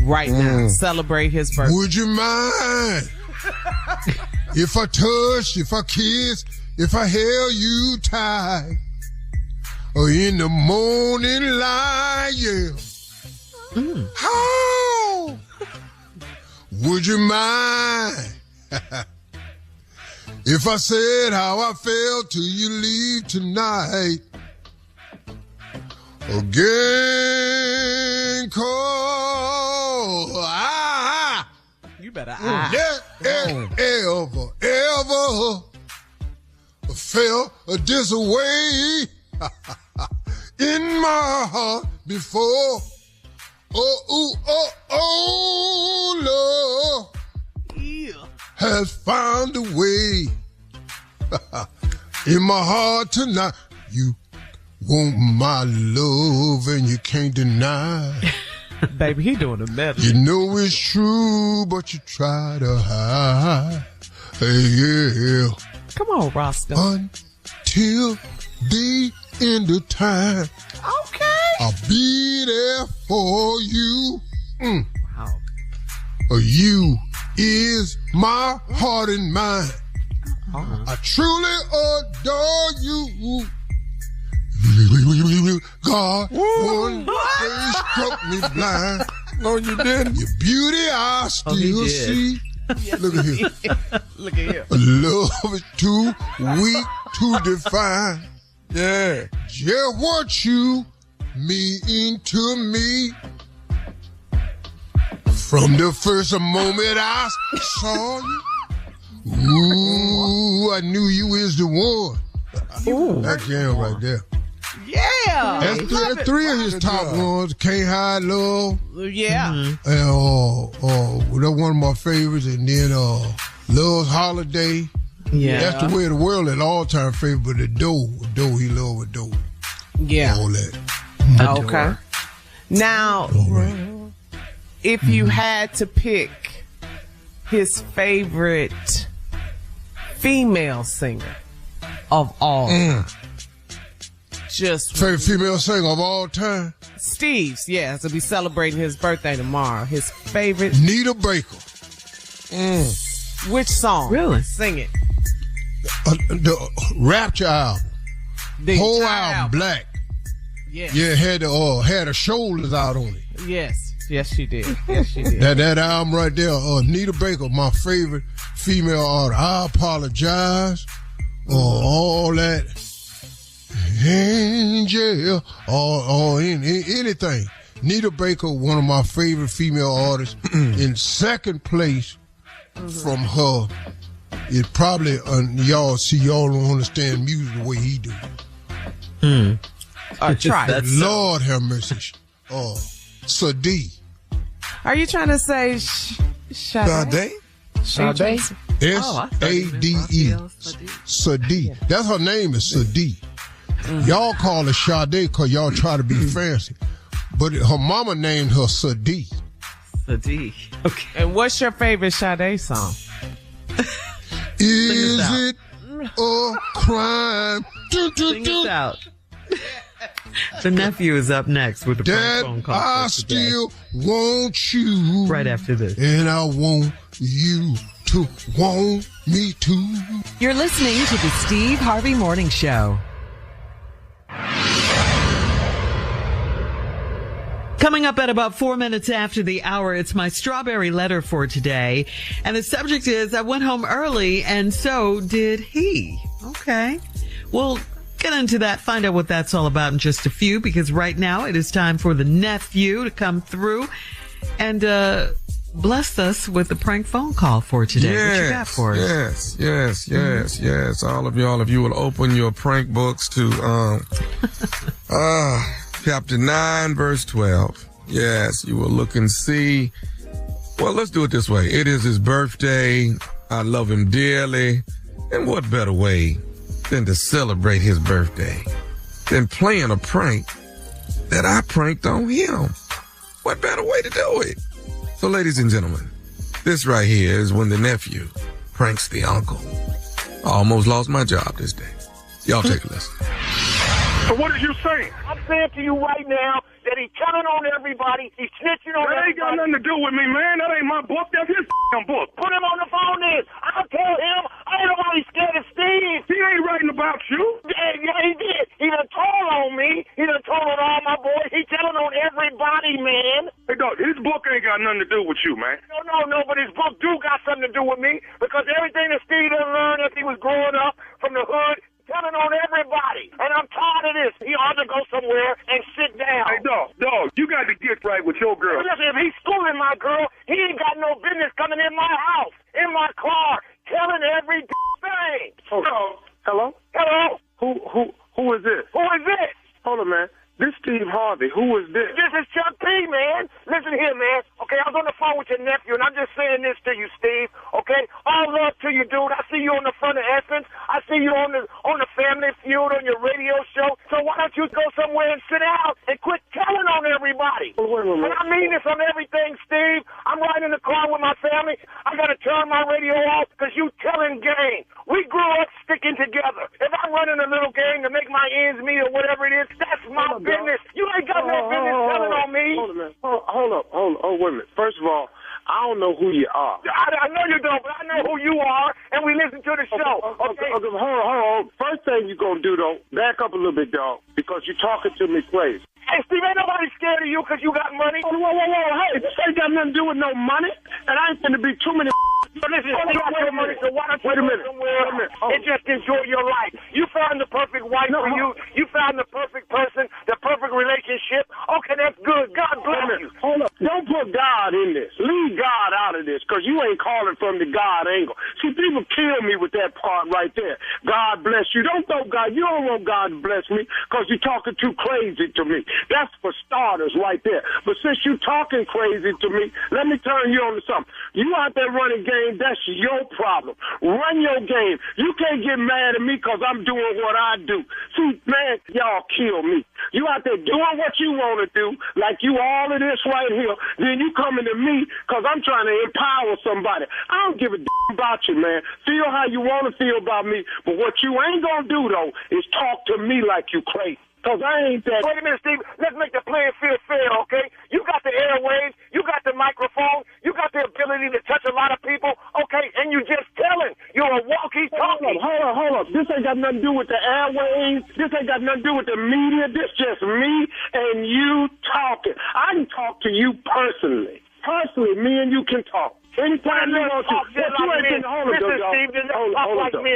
right now. Celebrate his birthday. Would you mind if I touched, if I kissed, if I held you tight? Or in the morning light, yeah. How? Would you mind if I said how I felt till you leave tonight? Again, call. You better Ever felt this way in my heart before? Love has found a way in my heart tonight. You want my love and you can't deny. Baby, he doing a medley. You know it's true, but you try to hide. Hey, yeah. Come on, Roscoe. Until the end of time, Okay. I'll be there for you. Wow. You is my heart and mind. I truly adore you. God, one day struck me blind. No, you didn't. Your beauty I still did. see. Look at here. Look at here. Love is too weak to define. Yeah. Just what you mean to me. From the first moment I saw you, ooh, I knew you is the one. Ooh. That jam right there. Yeah. That's 3 of his top ones. Can't Hide Love. Yeah. And that's one of my favorites. And then Love's Holiday. Yeah. That's the way of the world at all time favorite, but the dough, he love with dough. Yeah. All that. Okay. Now, if you had to pick his favorite female singer of all time, just favorite female singer of all time? Steve's, yeah, to be celebrating his birthday tomorrow. His favorite. Nita Baker. Which song? Really? Sing it. The Rapture album. The Whole entire album, black. Yeah. Yeah, had the shoulders out on it. Yes. Yes, she did. Yes, she did. That album right there, Nita Baker, my favorite female artist. I Apologize. All that. Angel. Or anything. Nita Baker, one of my favorite female artists. In second place from her is probably, y'all don't understand music the way he do. Try. Lord have mercy. Sade. Are you trying to say Sade? Sade? S-A-D-E. Sade. That's her name is Sade. Y'all call her Sade because y'all try to be fancy. But her mama named her Sade. Sade. Okay. And what's your favorite Sade song? Is it a crime? Sing us out. The nephew is up next with the prank phone call. I still want you. Right after this. And I want you to want me too. You're listening to the Steve Harvey Morning Show. Coming up at about 4 minutes after the hour, it's my strawberry letter for today. And the subject is, I went home early and so did he. Okay. We'll get into that, find out what that's all about in just a few, because right now it is time for the nephew to come through and bless us with the prank phone call for today. What you got for us? Yes. All of you will open your prank books to chapter 9, verse 12. Yes, you will look and see. Well, let's do it this way. It is his birthday. I love him dearly. And what better way than to celebrate his birthday than playing a prank that I pranked on him? What better way to do it? So, ladies and gentlemen, this right here is when the nephew pranks the uncle. I almost lost my job this day. Y'all take a listen. So what are you saying? I'm saying to you right now that he's telling on everybody. He's snitching on That ain't got everybody. nothing to do with me, man. That ain't my book. That's his book. Put him on the phone then. I'll tell him. I ain't nobody scared of Steve. He ain't writing about you. Yeah, he did. He done told on me. He done told on all my boys. He's telling on everybody, man. Hey, dog, his book ain't got nothing to do with you, man. No, but his book do got something to do with me because everything that Steve done learned as he was growing up from the hood, telling on everybody. And I'm tired of this. He ought to go somewhere and sit down. Hey, dog, you got to get right with your girl. Listen, if he's schooling my girl, he ain't got no business coming in my house, in my car, telling every thing. Hello? Who is this? Who is this? Hold on, man. This Steve Harvey. Who is this? This is Chuck P, man. Listen here, man. Okay, I was on the phone with your nephew, and I'm just saying this to you, Steve. Okay, all love to you, dude. I see you on the front of Essence. I see you on the Family Feud on your radio show. So why don't you go somewhere and sit out and quit telling on everybody? Wait a minute. And I mean this on everything, Steve. I'm riding in the car with my family. I got to turn my radio off because you telling game. We grew up sticking together. If I'm running a little game to make my ends meet or whatever it is, that's my business. You ain't got no business telling on me. Hold on, man. Hold up. Wait a minute. First of all, I don't know who you are. I know you don't, but I know who you are, and we listen to the show. Okay? Hold on. First thing you gonna do, though, back up a little bit, dog, because you're talking to me crazy. Hey, Steve, ain't nobody scared of you because you got money. Whoa. Hey, this ain't got nothing to do with no money, and I ain't finna be too many. But listen, you got your money, so why don't you go somewhere and just enjoy your life? You found the perfect wife for you. You found the perfect person, the perfect relationship. Okay, that's good. God bless you. Hold up. Don't put God in this. Leave God out of this, because you ain't calling from the God angle. See, people kill me with that part right there. God bless you. Don't throw God. You don't want God to bless me because you're talking too crazy to me. That's for starters right there. But since you talking crazy to me, let me turn you on to something. You out there running game, that's your problem. Run your game. You can't get mad at me because I'm doing what I do. See, man, y'all kill me. You out there doing what you want to do, like you all of this right here. Then you coming to me because I'm trying to empower somebody. I don't give a damn about you, man. Feel how you want to feel about me. But what you ain't going to do, though, is talk to me like you crazy. Because I ain't that. Wait a minute, Steve. Let's make the playing field fair, okay? You got the airwaves. You got the microphone. You got the ability to touch a lot of people, okay? And you just telling. You're a walkie-talkie. Hold up. This ain't got nothing to do with the airwaves. This ain't got nothing to do with the media. This just me and you talking. I can talk to you personally. Personally, me and you can talk. Anytime you want to. Hold on.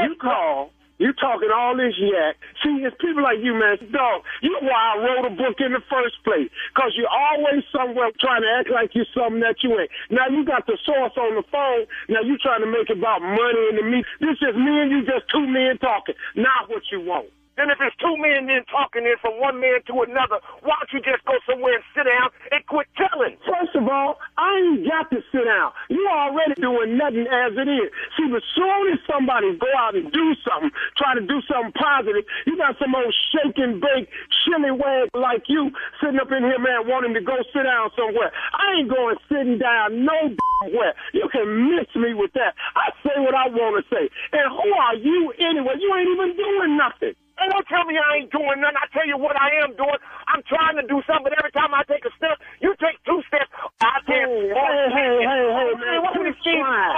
You call. You talking all this yak. See, it's people like you, man. Dog, you know why I wrote a book in the first place. Because you're always somewhere trying to act like you're something that you ain't. Now, you got the source on the phone. Now, you trying to make it about money and the meat. This is me and you, just two men talking. Not what you want. Then if it's two men then talking in from one man to another, why don't you just go somewhere and sit down and quit telling? First of all, I ain't got to sit down. You already doing nothing as it is. See, as soon as somebody go out and do something, try to do something positive, you got some old shake and bake, chili wag like you sitting up in here, man, wanting to go sit down somewhere. I ain't going sitting down no where. You can miss me with that. I say what I want to say. And who are you anyway? You ain't even doing nothing. And don't tell me I ain't doing nothing. I tell you what I am doing. I'm trying to do something, but every time I take a step, you take two steps. I can't. Hey, man. What are you trying?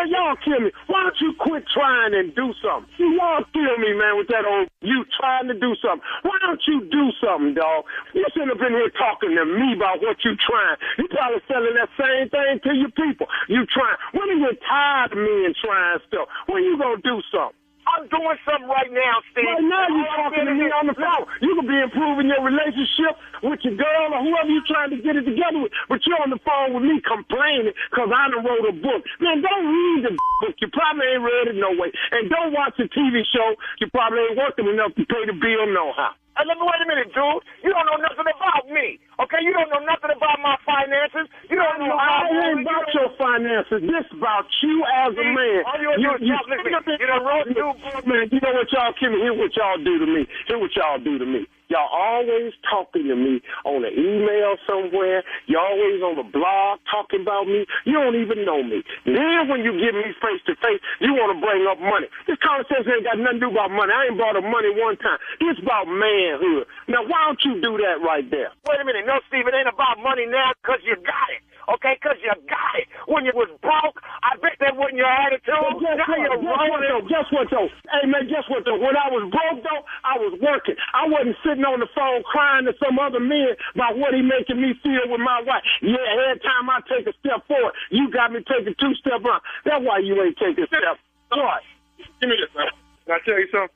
Y'all kill me. Why don't you quit trying and do something? See, y'all kill me, man, with that old you trying to do something. Why don't you do something, dog? You sitting up in here talking to me about what you trying. You probably selling that same thing to your people. You trying. When you get tired of me and trying stuff, when you gonna do something? I'm doing something right now, Steve. Right now you're talking to me on the phone. You could be improving your relationship with your girl or whoever you're trying to get it together with, but you're on the phone with me complaining because I done wrote a book. Man, don't read the book. You probably ain't read it no way. And don't watch the TV show. You probably ain't working enough to pay the bill no how. Wait a minute, dude. You don't know nothing about me, okay? You don't know nothing about my finances. You don't know how I ain't about your finances. This about you as a man. All you do is talk. Listen, you done wrote new book. Man, you know what y'all kill me? Hear what y'all do to me. Hear what y'all do to me. Y'all always talking to me on an email somewhere. You always on the blog talking about me. You don't even know me. Then when you get me face to face, you want to bring up money. This conversation ain't got nothing to do about money. I ain't brought up money one time. It's about manhood. Now, why don't you do that right there? Wait a minute. No, Steve, it ain't about money now because you got it. Okay, because you got it. When you was broke, I bet that wasn't your attitude. Guess what, though? Hey, man, guess what, though? When I was broke, though, I was working. I wasn't sitting on the phone crying to some other men about what he making me feel with my wife. Yeah, every time I take a step forward, you got me taking 2 steps back. That's why you ain't taking steps. What? Give me this, man. Can I tell you something?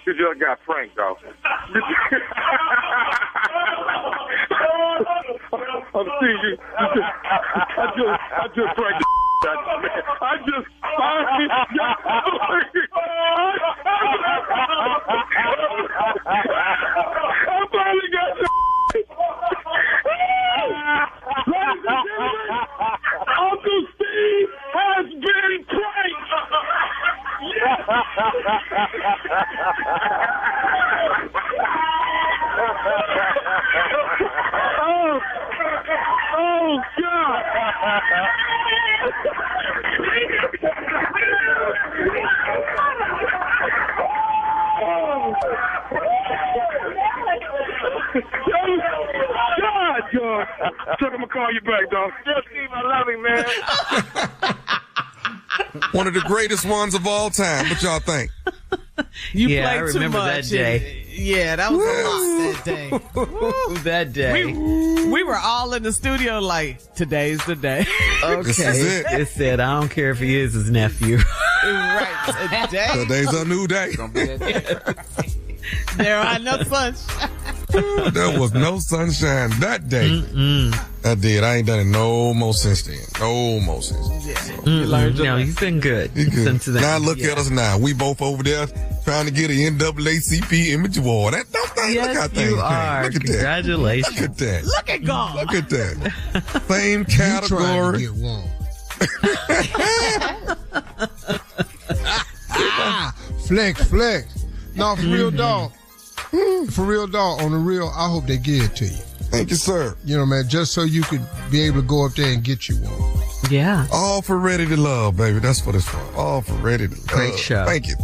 You just got pranked, dog. I'm seeing you. I just pranked the I just I finally got the Ladies and gentlemen, Uncle Steve has been pranked. Oh God! God. Chuck, I'm gonna call you back, dog. Still, Steve, I love you, man. One of the greatest ones of all time. What y'all think? You yeah, played I remember too much. that day. Yeah, that was a lot that day. That day. We were all in the studio like, today's the day. Okay. This is it. It said, I don't care if he is his nephew. Right, today. Today's a new day. There are no sunshine. There was no sunshine that day. I did. I ain't done it no more since then. No more since then. No, you've been good. Since then. Now look at us now. We both over there trying to get an NAACP image award. Look how things you are. Look at Congratulations. That. Look at that. Look at God. Look at that. Same category. You trying to get one. Flex. No, for real, dog. For real, dog. On the real, I hope they give it to you. Thank you, sir. You know, man, just so you could be able to go up there and get you one. Yeah. All for Ready to Love, baby. That's what it's for. All for Ready to Love. Great show. Thank you.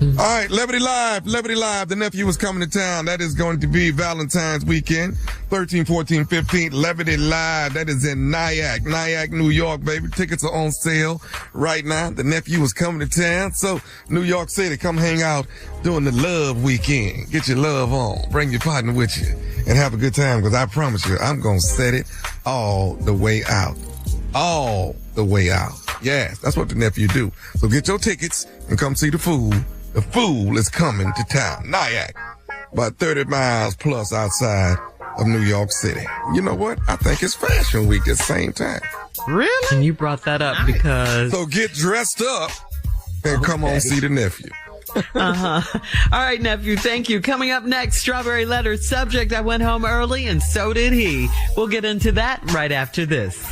All right, Levity Live. The nephew is coming to town. That is going to be Valentine's weekend, 13, 14, 15. Levity Live. That is in Nyack, New York, baby. Tickets are on sale right now. The nephew is coming to town. So, New York City, come hang out during the love weekend. Get your love on. Bring your partner with you and have a good time, because I promise you, I'm going to set it all the way out. All the way out. Yes, that's what the nephew do. So get your tickets and come see the fool. The fool is coming to town. Nyack, about 30 miles plus outside of New York City. You know what? I think it's Fashion Week at the same time. Really? And you brought that up because... So get dressed up and come on see the nephew. All right, nephew, thank you. Coming up next, Strawberry Letter subject, I went home early and so did he. We'll get into that right after this.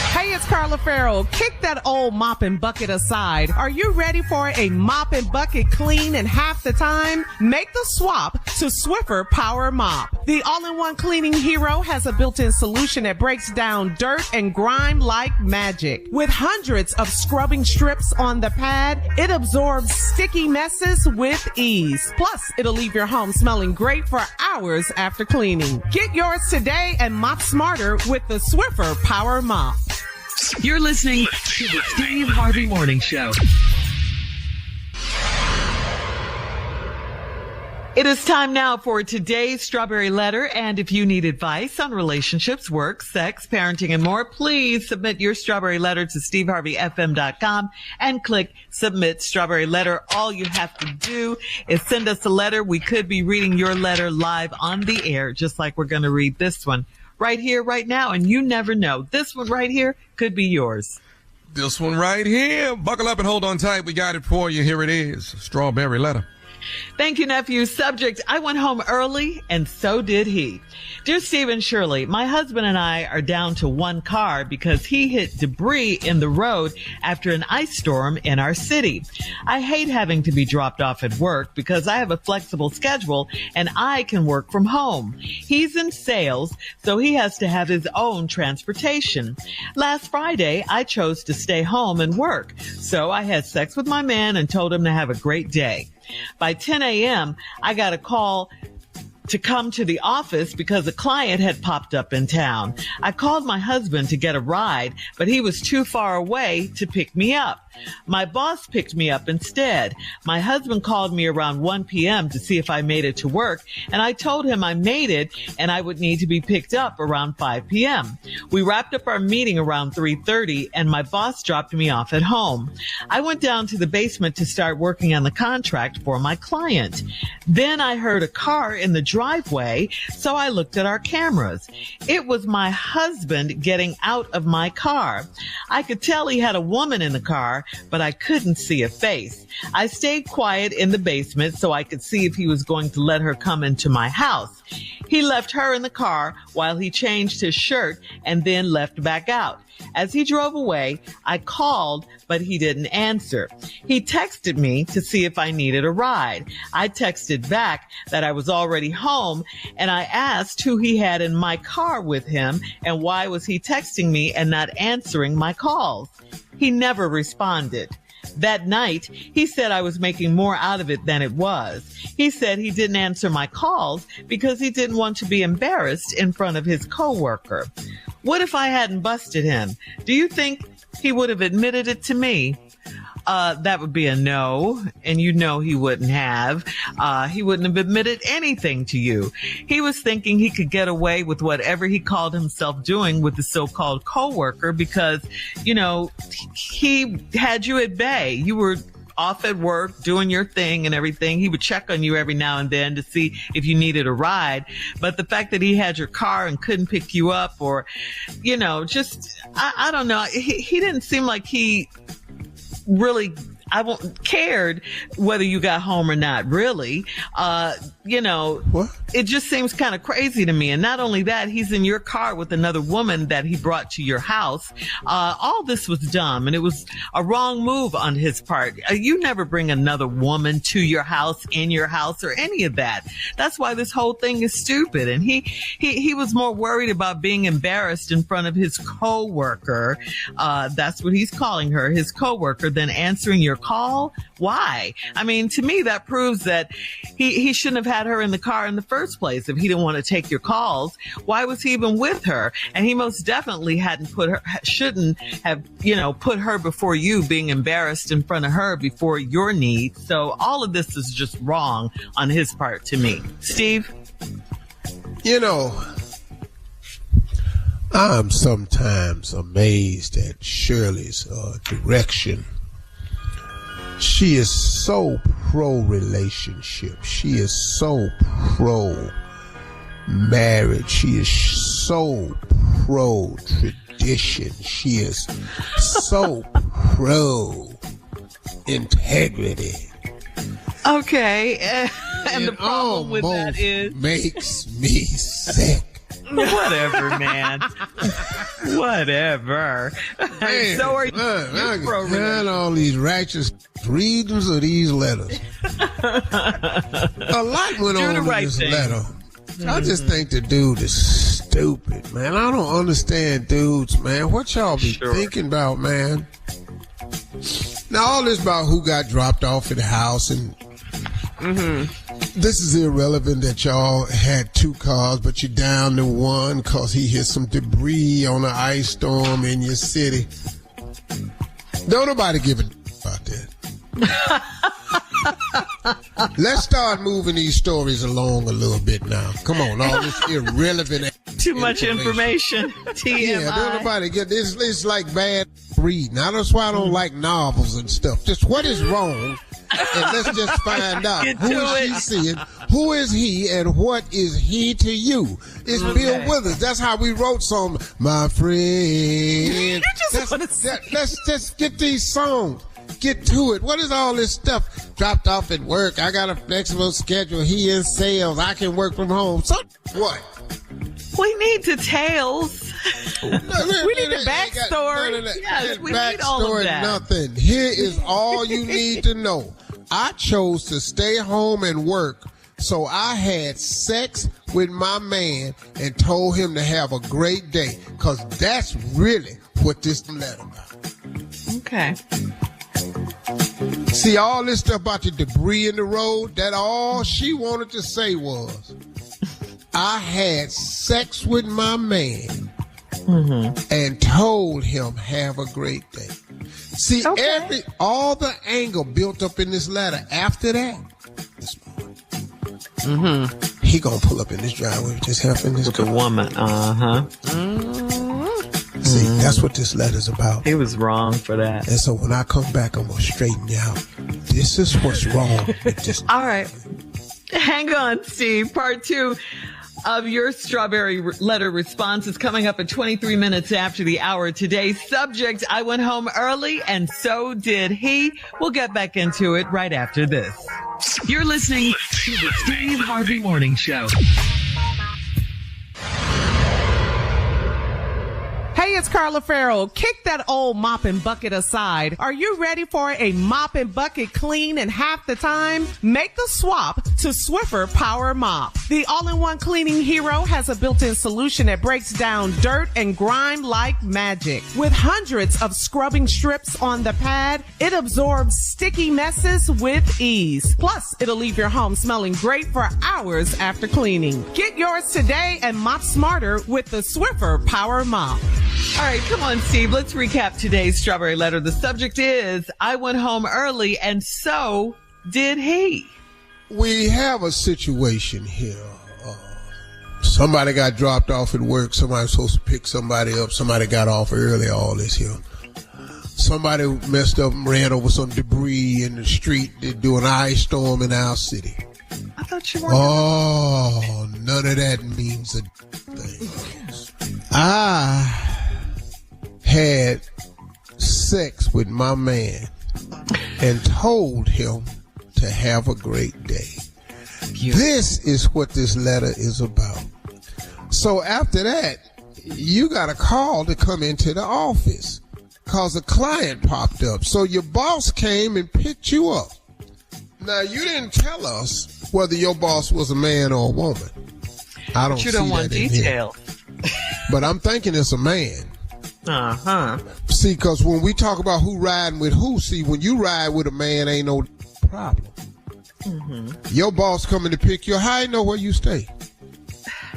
Hey, it's Carla Farrell. Kick that old mop and bucket aside. Are you ready for a mop and bucket clean in half the time? Make the swap to Swiffer Power Mop. The all-in-one cleaning hero has a built-in solution that breaks down dirt and grime like magic. With hundreds of scrubbing strips on the pad, it absorbs sticky messes with ease. Plus, it'll leave your home smelling great for hours after cleaning. Get yours today and mop smarter with the Swiffer Power Mop. You're listening to the Steve Harvey Morning Show. It is time now for today's Strawberry Letter, and if you need advice on relationships, work, sex, parenting, and more, please submit your Strawberry Letter to steveharveyfm.com and click Submit Strawberry Letter. All you have to do is send us a letter. We could be reading your letter live on the air, just like we're going to read this one right here, right now, and you never know. This one right here could be yours. This one right here. Buckle up and hold on tight. We got it for you. Here it is. Strawberry Letter. Thank you, nephew. Subject, I went home early, and so did he. Dear Steve and Shirley, my husband and I are down to one car because he hit debris in the road after an ice storm in our city. I hate having to be dropped off at work because I have a flexible schedule and I can work from home. He's in sales, so he has to have his own transportation. Last Friday, I chose to stay home and work, so I had sex with my man and told him to have a great day. By 10 a.m., I got a call to come to the office because a client had popped up in town. I called my husband to get a ride, but he was too far away to pick me up. My boss picked me up instead. My husband called me around 1 p.m. to see if I made it to work, and I told him I made it and I would need to be picked up around 5 p.m. We wrapped up our meeting around 3:30, and my boss dropped me off at home. I went down to the basement to start working on the contract for my client. Then I heard a car in the driveway, so I looked at our cameras. It was my husband getting out of my car. I could tell he had a woman in the car, but I couldn't see a face. I stayed quiet in the basement so I could see if he was going to let her come into my house. He left her in the car while he changed his shirt and then left back out. As he drove away, I called, but he didn't answer. He texted me to see if I needed a ride. I texted back that I was already home, and I asked who he had in my car with him and why was he texting me and not answering my calls. He never responded. That night, he said I was making more out of it than it was. He said he didn't answer my calls because he didn't want to be embarrassed in front of his coworker. What if I hadn't busted him? Do you think he would have admitted it to me? That would be a no, and you know he wouldn't have. He wouldn't have admitted anything to you. He was thinking he could get away with whatever he called himself doing with the so-called coworker because, you know, he had you at bay. You were off at work, doing your thing and everything. He would check on you every now and then to see if you needed a ride. But the fact that he had your car and couldn't pick you up, or, you know, just, I don't know. He didn't seem like he really cared whether you got home or not, really. You know, what? It just seems kind of crazy to me. And not only that, he's in your car with another woman that he brought to your house. All this was dumb, and it was a wrong move on his part. You never bring another woman to your house, in your house, or any of that. That's why this whole thing is stupid. And he was more worried about being embarrassed in front of his coworker. That's what he's calling her, his coworker, than answering your call. Why? I mean, to me, that proves that he shouldn't have had her in the car in the first place. If he didn't want to take your calls, why was he even with her? And he most definitely shouldn't have, you know, put her before you, being embarrassed in front of her before your needs. So all of this is just wrong on his part to me. Steve? You know, I'm sometimes amazed at Shirley's direction. She is so pro-relationship. She is so pro-marriage. She is so pro-tradition. She is so pro-integrity. Okay. And the problem with that is... makes me sick. Whatever, man. Whatever. Man, so are you. I can all these righteous readings of these letters. A lot went on in this letter. I just think the dude is stupid, man. I don't understand dudes, man. What y'all be thinking about, man? Now, all this about who got dropped off at the house and... This is irrelevant that y'all had 2 cars, but you're down to 1 because he hit some debris on an ice storm in your city. Don't nobody give a about that. Let's start moving these stories along a little bit now. Come on, all this irrelevant too much information. TMI. Yeah, don't nobody get this. It's like bad reading. Now, that's why I don't like novels and stuff. Just what is wrong? And let's just find out who is she seeing, who is he, and what is he to you. It's Bill Withers. That's how we wrote some, my friend. Let's just get these songs. Get to it. What is all this stuff? Dropped off at work. I got a flexible schedule. He in sales. I can work from home. So what? We need details. We need the backstory. Yes, we need all of that. Nothing. Here is all you need to know. I chose to stay home and work, so I had sex with my man and told him to have a great day, because that's really what this letter about. Okay. See, all this stuff about the debris in the road, that all she wanted to say was, I had sex with my man and told him have a great day. See, all the anger built up in this letter after that, he gonna pull up in this driveway with his half in this car. With a woman, See, that's what this letter's about. He was wrong for that. And so when I come back, I'm gonna straighten you out. This is what's wrong with this. All right. Hang on, Steve. Part 2 of your strawberry letter response is coming up at 23 minutes after the hour. Today's subject, I went home early and so did he. We'll get back into it right after this. You're listening to the Steve Harvey Morning Show. Hey, it's Carla Farrell. Kick that old mop and bucket aside. Are you ready for a mop and bucket clean in half the time? Make the swap to Swiffer Power Mop. The all-in-one cleaning hero has a built-in solution that breaks down dirt and grime like magic. With hundreds of scrubbing strips on the pad, it absorbs sticky messes with ease. Plus, it'll leave your home smelling great for hours after cleaning. Get yours today and mop smarter with the Swiffer Power Mop. All right, come on, Steve. Let's recap today's strawberry letter. The subject is, I went home early and so did he. We have a situation here. Somebody got dropped off at work. Somebody's supposed to pick somebody up. Somebody got off early, all this here. somebody messed up and ran over some debris in the street. They're doing an ice storm in our city. I thought you were. Oh, none of that means a thing. I had sex with my man and told him to have a great day. This is what this letter is about. So after that, you got a call to come into the office because a client popped up. So your boss came and picked you up. Now, you didn't tell us whether your boss was a man or a woman. I don't see that in here. You don't want detail. But I'm thinking it's a man. Uh-huh. See, because when we talk about who riding with who, see, when you ride with a man, ain't no problem. Mm-hmm. Your boss coming to pick you up, how he know where you stay?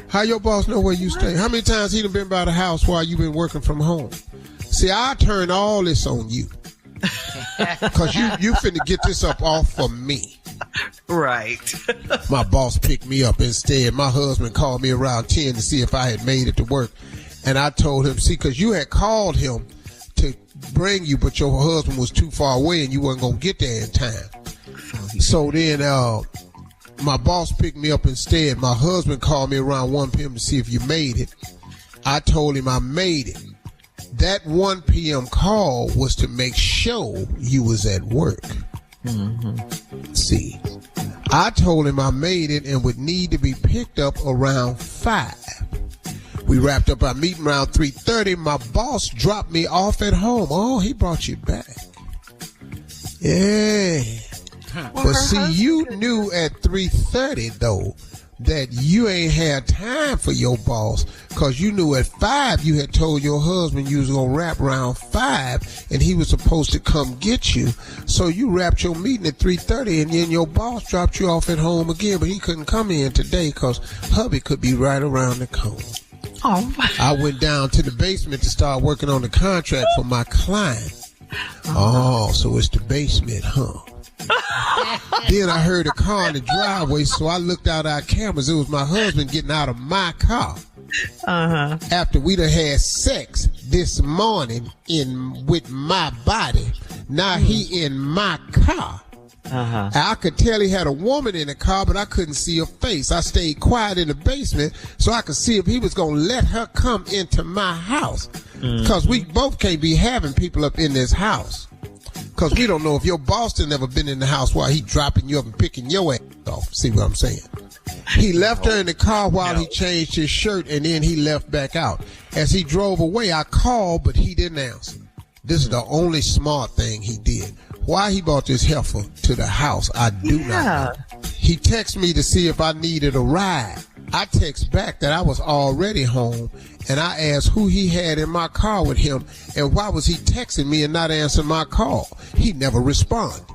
How your boss know where you stay? How many times he done been by the house while you been working from home? See, I turn all this on you. Because you finna get this up off of me. Right. My boss picked me up instead. My husband called me around 10 to see if I had made it to work. And I told him, see, because you had called him to bring you, but your husband was too far away and you wasn't going to get there in time. So then my boss picked me up instead. My husband called me around 1 p.m. to see if you made it. I told him I made it. That 1 p.m. call was to make sure you was at work. Mm-hmm. See, I told him I made it and would need to be picked up around 5. We wrapped up our meeting around 3:30. My boss dropped me off at home. Oh, he brought you back. Yeah. But see, you knew at 3:30 though that you ain't had time for your boss, because you knew at 5 you had told your husband you was gonna wrap around 5 and he was supposed to come get you. So you wrapped your meeting at 3:30 and then your boss dropped you off at home again, but he couldn't come in today because hubby could be right around the corner. Oh. I went down to the basement to start working on the contract for my client. Oh, so it's the basement, huh? Then I heard a car in the driveway, so I looked out our cameras. It was my husband getting out of my car. Uh-huh. After we done had sex this morning with my body. Now he in my car. Uh-huh. I could tell he had a woman in the car, but I couldn't see her face. I stayed quiet in the basement so I could see if he was going to let her come into my house. Because we both can't be having people up in this house. Because we don't know if your boss had never been in the house while he dropping you up and picking your ass off. See what I'm saying? He left her in the car while he changed his shirt, and then he left back out. As he drove away, I called, but he didn't answer. This is the only smart thing he did. Why he brought this heifer to the house, I do not know. He texted me to see if I needed a ride. I text back that I was already home, and I asked who he had in my car with him and why was he texting me and not answering my call. He never responded.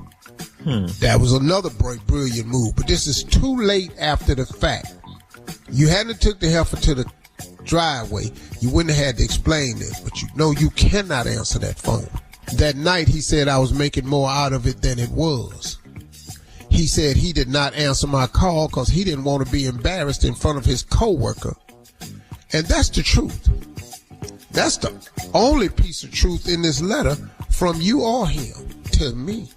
That was another brilliant move, but this is too late after the fact. You hadn't took the heifer to the driveway, you wouldn't have had to explain this, but you know you cannot answer that phone. That night he said I was making more out of it than it was. He said he did not answer my call because he didn't want to be embarrassed in front of his coworker. And that's the truth. That's the only piece of truth in this letter from you or him to me.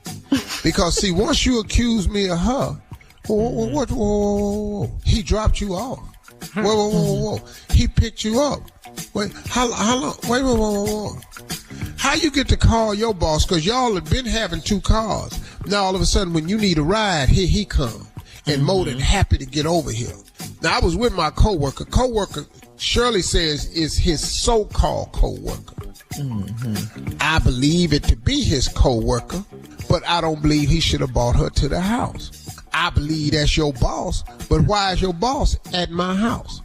Because see, once you accuse me of her, whoa, he dropped you off. Whoa. He picked you up. Wait, how long? Wait, whoa. How you get to call your boss? Because y'all have been having 2 cars. Now all of a sudden when you need a ride, here he come. And more than happy to get over here. Now I was with my coworker. Coworker, Shirley says, is his so-called coworker. I believe it to be his coworker, but I don't believe he should have brought her to the house. I believe that's your boss, but why is your boss at my house?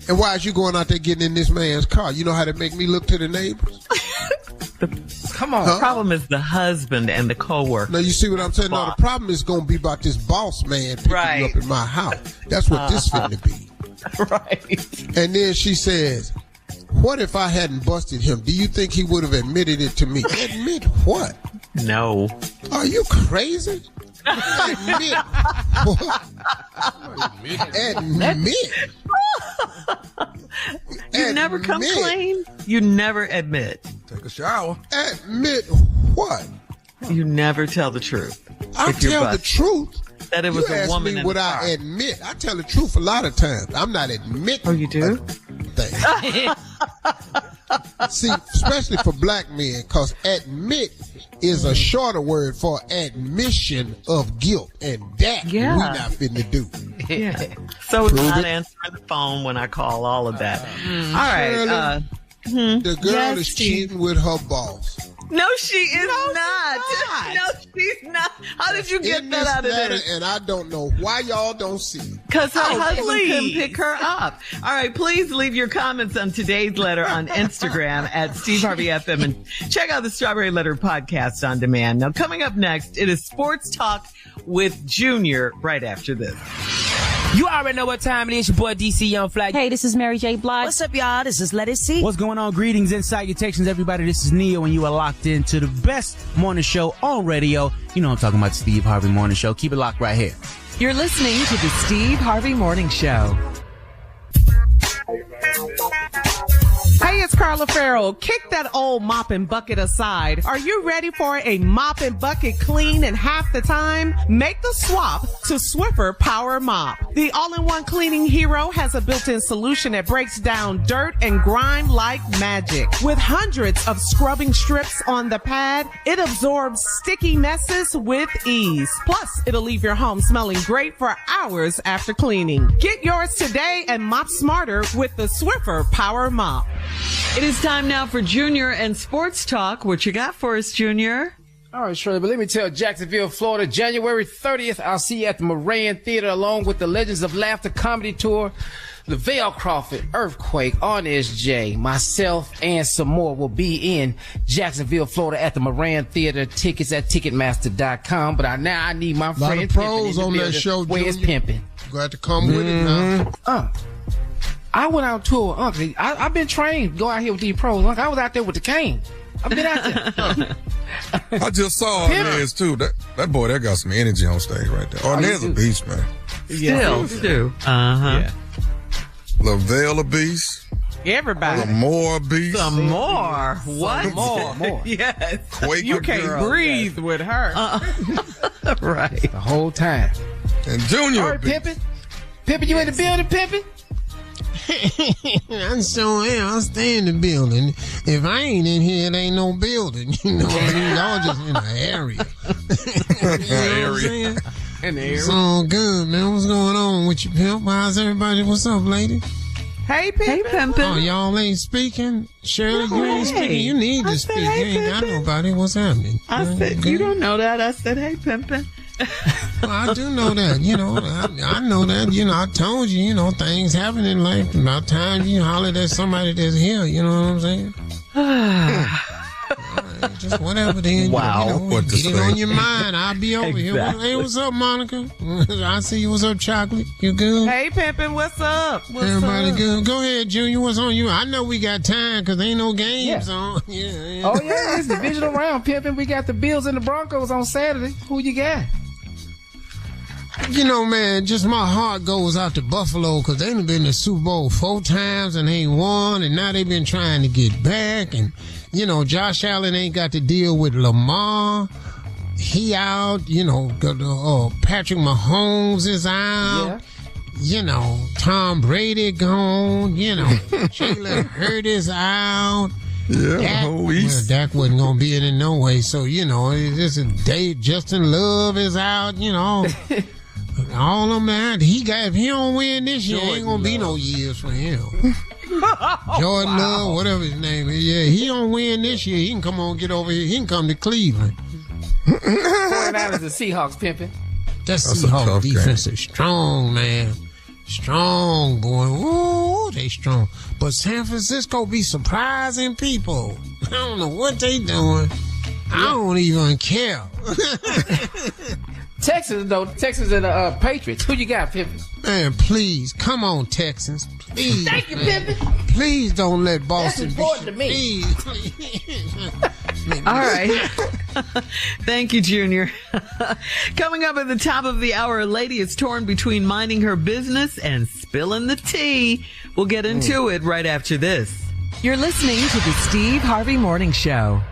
And why is you going out there getting in this man's car? You know how to make me look to the neighbors? Come on. The problem is the husband and the coworker. Now you see what I'm saying? No, the problem is going to be about this boss man picking you up in my house. That's what this finna be. Right. And then she says, what if I hadn't busted him? Do you think he would have admitted it to me? Admit what? No. Are you crazy? Admit what? Admit. You never come clean. You never admit. Take a shower. Admit what? You never tell the truth. I tell the truth. That it was you a ask woman me in what the I car. admit. I tell the truth a lot of times. I'm not admitting. Oh, you do? Things. See, especially for black men, because admit is a shorter word for admission of guilt, and that we not finna do. Yeah. So it's Prove not it. answering the phone when I call, all of that. All right. Shirley, the girl Yes, is Steve. cheating with her boss. No, she is not. No, she's not. How did you get In that this out of letter, this? and I don't know why y'all don't see it. Because her Oh, husband please. couldn't pick her up. All right, please leave your comments on today's letter on Instagram at Steve Harvey FM and check out the Strawberry Letter podcast on demand. Now, coming up next, it is Sports Talk with Junior right after this. You already know what time it is. Your boy DC Young Flag. Hey, this is Mary J. Blige. What's up, y'all? This is Let It See. What's going on? Greetings and salutations, everybody. This is Neo, and you are locked into the best morning show on radio. You know I'm talking about the Steve Harvey Morning Show. Keep it locked right here. You're listening to the Steve Harvey Morning Show. Hey, it's Carla Farrell. Kick that old mop and bucket aside. Are you ready for a mop and bucket clean in half the time? Make the swap to Swiffer Power Mop. The all-in-one cleaning hero has a built-in solution that breaks down dirt and grime like magic. With hundreds of scrubbing strips on the pad, it absorbs sticky messes with ease. Plus, it'll leave your home smelling great for hours after cleaning. Get yours today and mop smarter with the Swiffer Power Mop. It is time now for Junior and Sports Talk. What you got for us, Junior? All right, Shirley, but let me tell Jacksonville, Florida, January 30th, I'll see you at the Moran Theater along with the Legends of Laughter Comedy Tour. LaVale Crawford, Earthquake, Arnez J, myself, and some more will be in Jacksonville, Florida at the Moran Theater. Tickets at Ticketmaster.com. But I need my A lot friend of pros Pimpin' in on the that building. show, Where's Junior. Pimpin'? Got to come with it now. I went out tour, Uncle. I've been trained to go out here with these pros. Uncle, I was out there with the cane. I've been out there. I just saw Arnez too. That boy, that got some energy on stage right there. Arnez a beast, man. Still. Uh-huh. Yeah. LaVale a beast. Everybody. Lamore a beast. Some more. What? More. Yes. Quaker You can't girl. breathe with her. Right. The whole time. And Junior All a right, beast. Pimpin'. Pimpin', you in the building, Pimpin'? I sure am. I stay in the building. If I ain't in here, it ain't no building. You know what I mean? Y'all just in an area. You know what I'm saying? In the It's all good, man. What's going on with you, pimp? How's everybody? What's up, lady? Hey, Pimpin'. Oh, y'all ain't speaking? Shirley, you ain't speaking? You need to speak. You ain't got nobody. What's happening? I said, you don't know that. I said, hey, Pimpin'. Well, I do know that, you know. I know that, you know. I told you, you know, things happen in life. About time you holler at somebody that's here, you know what I'm saying? All right, just whatever then. Wow. You know, What to get it say. on your mind. I'll be over here. Hey, what's up, Monica? I see you. What's up, Chocolate? You good? Hey, Pimpin', what's up? What's Everybody up? good? Go ahead, Junior. What's on you? I know we got time because ain't no games on. Yeah. Oh, yeah, it's divisional round, Pimpin'. We got the Bills and the Broncos on Saturday. Who you got? You know, man, just my heart goes out to Buffalo because they done been in the Super Bowl 4 times and ain't won, and now they been trying to get back. And, you know, Josh Allen ain't got to deal with Lamar. He out. You know, Patrick Mahomes is out. Yeah. You know, Tom Brady gone. You know, Jalen Hurts is out. Yeah, Well, Dak wasn't going to be in it no way. So, you know, it's a day. Justin Love is out, you know. All of them out. If he don't win this year, ain't going to be no years for him. Jordan Love, whatever his name is. Yeah, he don't win this year. He can come on, get over here. He can come to Cleveland. 49ers and Seahawks, Pimpin'. That's a Seahawks tough defense is strong, man. Strong, boy. Ooh, they strong. But San Francisco be surprising people. I don't know what they doing. I don't even care. Texans and the Patriots. Who you got, Pimpin'? Man, please, come on, Texans. Please. Thank you, man. Pimpin'. Please don't let Boston That's important to me. Please. All right. Thank you, Junior. Coming up at the top of the hour, a lady is torn between minding her business and spilling the tea. We'll get into it right after this. You're listening to the Steve Harvey Morning Show.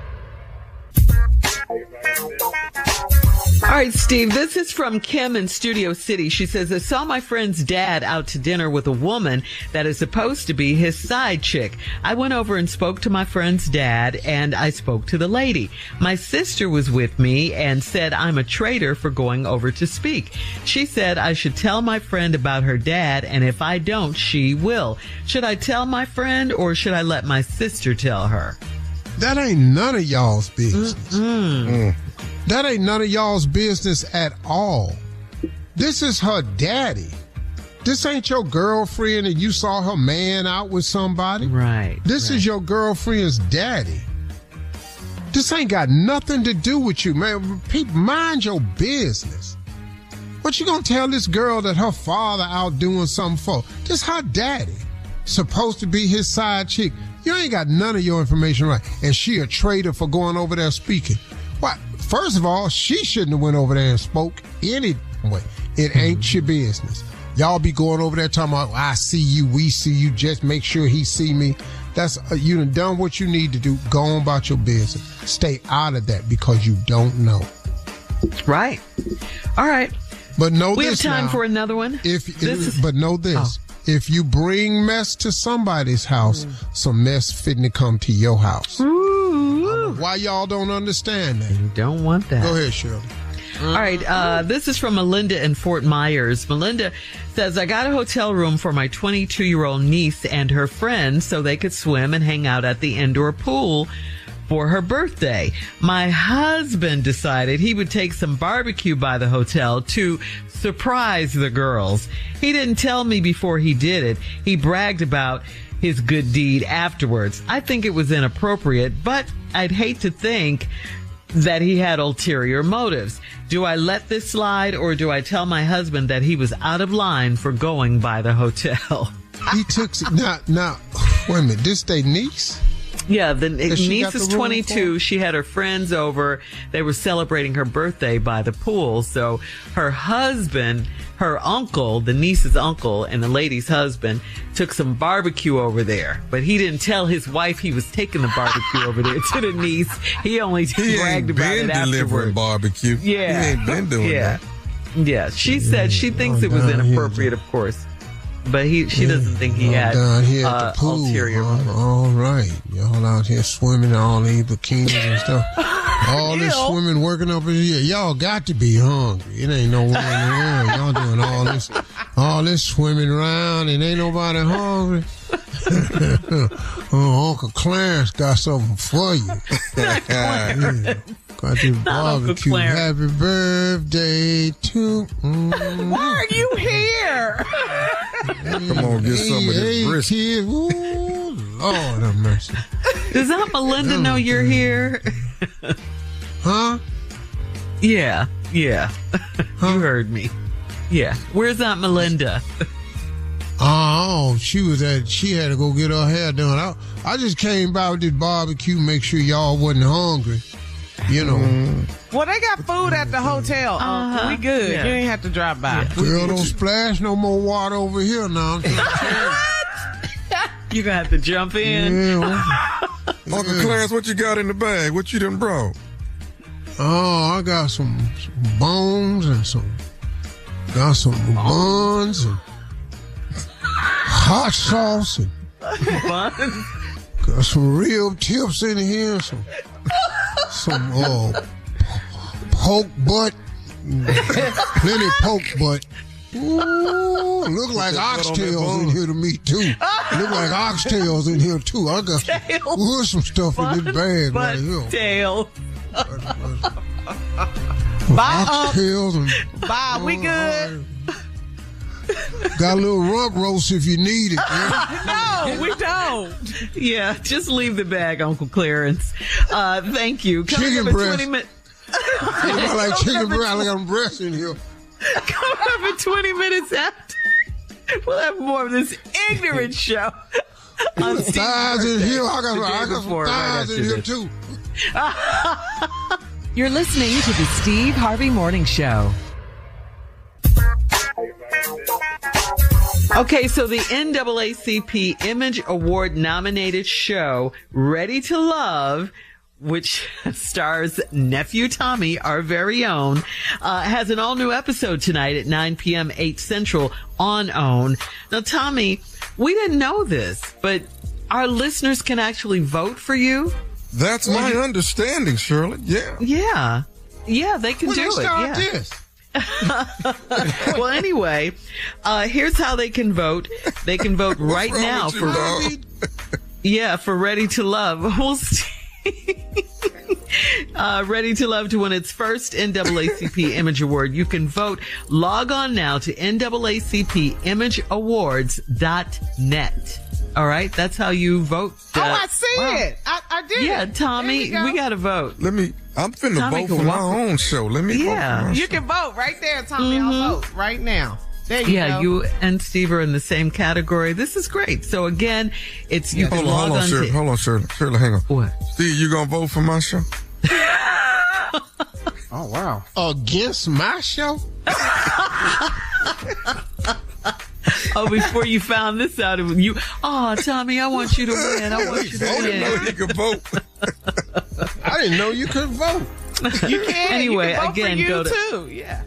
All right, Steve, this is from Kim in Studio City. She says, I saw my friend's dad out to dinner with a woman that is supposed to be his side chick. I went over and spoke to my friend's dad, and I spoke to the lady. My sister was with me and said I'm a traitor for going over to speak. She said I should tell my friend about her dad, and if I don't, she will. Should I tell my friend, or should I let my sister tell her? That ain't none of y'all's business. That ain't none of y'all's business at all. This is her daddy. This ain't your girlfriend and you saw her man out with somebody. Right. This is your girlfriend's daddy. This ain't got nothing to do with you, man. People, mind your business. What you gonna tell this girl that her father out doing something for? This her daddy. Supposed to be his side chick. You ain't got none of your information right. And she a traitor for going over there speaking. What? First of all, she shouldn't have went over there and spoke anyway. It ain't your business. Y'all be going over there talking about, I see you, we see you, just make sure he see me. That's you done done what you need to do. Go on about your business. Stay out of that because you don't know. Right. All right. But know we this have time now, for another one. But know this. If you bring mess to somebody's house, some mess fitting to come to your house. Why y'all don't understand that? You don't want that. Go ahead, Shirley. All right. This is from Melinda in Fort Myers. Melinda says, I got a hotel room for my 22-year-old niece and her friends so they could swim and hang out at the indoor pool for her birthday. My husband decided he would take some barbecue by the hotel to surprise the girls. He didn't tell me before he did it. He bragged about his good deed afterwards. I think it was inappropriate, but I'd hate to think that he had ulterior motives. Do I let this slide, or do I tell my husband that he was out of line for going by the hotel? He took now. Wait a minute. This they niece? Yeah, the niece is 22. She had her friends over. They were celebrating her birthday by the pool. So her husband, her uncle, the niece's uncle, and the lady's husband took some barbecue over there. But he didn't tell his wife he was taking the barbecue over there to the niece. He only bragged about it afterwards. Delivering barbecue. Yeah. He ain't been doing that. Yeah. She said she thinks it was inappropriate, of course. But she doesn't think he had down here at the pool. Ulterior motives. All right. Y'all out here swimming, all these bikinis and stuff. All this swimming, working up in here. Y'all got to be hungry. It ain't no way in the world. Y'all doing all this swimming around and ain't nobody hungry. Uncle Clarence got something for you. Got this barbecue. Happy birthday to. Why are you here? Come on, get some of this brisket. Ooh, Lord have mercy. Does Aunt Melinda know you're here? Huh? Yeah. You heard me. Yeah. Where's Aunt Melinda? Oh, she had to go get her hair done. I just came by with this barbecue, make sure y'all wasn't hungry. You know. Well, they got food at the hotel. We good. Yeah. You ain't have to drive by. Yeah. Girl, don't splash no more water over here now. You're going to have to jump in. Uncle Clarence, what you got in the bag? What you done brought? Oh, I got some bones and some buns and hot sauce and Buns? got some real tips in here, some poke butt, plenty poke butt. Ooh, look like oxtails in here to me too. Look like oxtails in here too. I got some stuff in this bag right here. Tail. Bye, Oxtails and bye. We good. Got a little rump roast if you need it. No, we don't. Yeah, just leave the bag, Uncle Clarence. Thank you. Coming Chicken up in breast. 20 minutes. I like chicken breast. I got breast in here. Coming up in 20 minutes after, we'll have more of this ignorant show. Thighs in here. I got some thighs in here too. You're listening to the Steve Harvey Morning Show. Okay, so the NAACP Image Award nominated show, Ready to Love, which stars nephew Tommy, our very own, has an all-new episode tonight at 9 p.m., 8 Central on OWN. Now, Tommy, we didn't know this, but our listeners can actually vote for you? That's my understanding, Shirley. Yeah. Yeah. Yeah, they can do it. Start Yeah. this? Well, anyway, here's how they can vote. They can vote right now for Ready to Love. We'll see. Ready to Love to win its first NAACP Image Award. You can vote. Log on now to NAACPImageAwards.net. All right, that's how you vote. I see it. I did. Yeah, Tommy, we got to vote. I'm finna vote for my own show. Let me vote for my You show. can vote right there, Tommy. I'll vote right now. There you go. You and Steve are in the same category. This is great. So again, it's you can log on to... Hold on, Shirley. Shirley, hang on. What? Steve, you gonna vote for my show? Oh, wow. Against my show? Oh, before you found this out, you. Oh, Tommy, I want you to win. I want you to I didn't know win. you could vote. I didn't know you could vote. You can. Anyway, you can vote again, for you go to too. Yeah.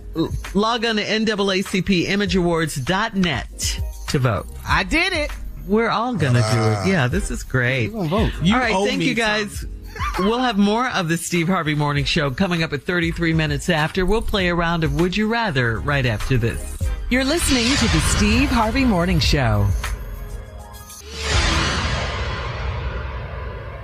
log on to NAACPImageAwards.net to vote. I did it. We're all gonna do it. Yeah, this is great. We're gonna vote. All right, thank you guys. We'll have more of the Steve Harvey Morning Show coming up at 33 minutes after. We'll play a round of Would You Rather right after this. You're listening to the Steve Harvey Morning Show.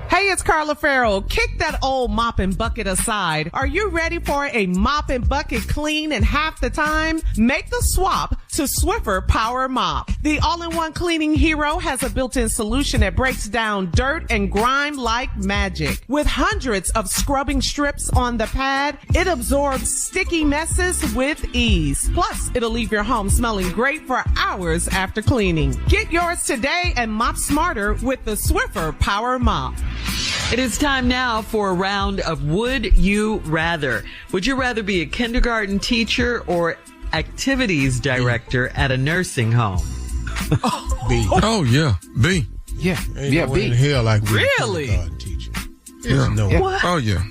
Hey, it's Carla Farrell. Kick that old mop and bucket aside. Are you ready for a mop and bucket clean in half the time? Make the swap to Swiffer Power Mop. The all-in-one cleaning hero has a built-in solution that breaks down dirt and grime like magic. With hundreds of scrubbing strips on the pad, it absorbs sticky messes with ease. Plus, it'll leave your home smelling great for hours after cleaning. Get yours today and mop smarter with the Swiffer Power Mop. It is time now for a round of Would You Rather. Would you rather be a kindergarten teacher or activities director at a nursing home? B. Oh, yeah. B. Yeah. Ain't Yeah, no way B. in hell I can be a Really? kindergarten teacher. Yeah. No. What? Oh, yeah.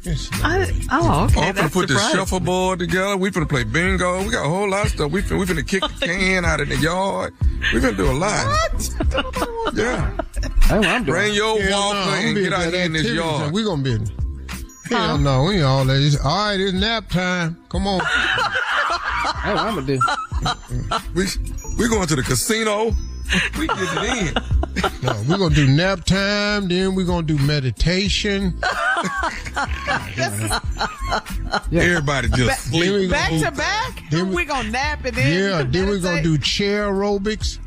It's no I, way. oh, okay. I'm finna That's put the surprising. shuffleboard together. We finna play bingo. We got a whole lot of stuff. We finna kick the can out in the yard. We finna do a lot. Yeah. That's what I'm doing. Bring your Hell no, walker I'm and busy get out at here in this activities. yard. We gonna be. Hell no, we ain't all that. All right, it's nap time. Come on. That's what I'm gonna do. We going to the casino. We get it in. No, we're gonna do nap time. Then we're gonna do meditation. Everybody just Then sleep. we Back gonna to do- back? Then We're going to nap and then... Yeah, then we're gonna do chair aerobics.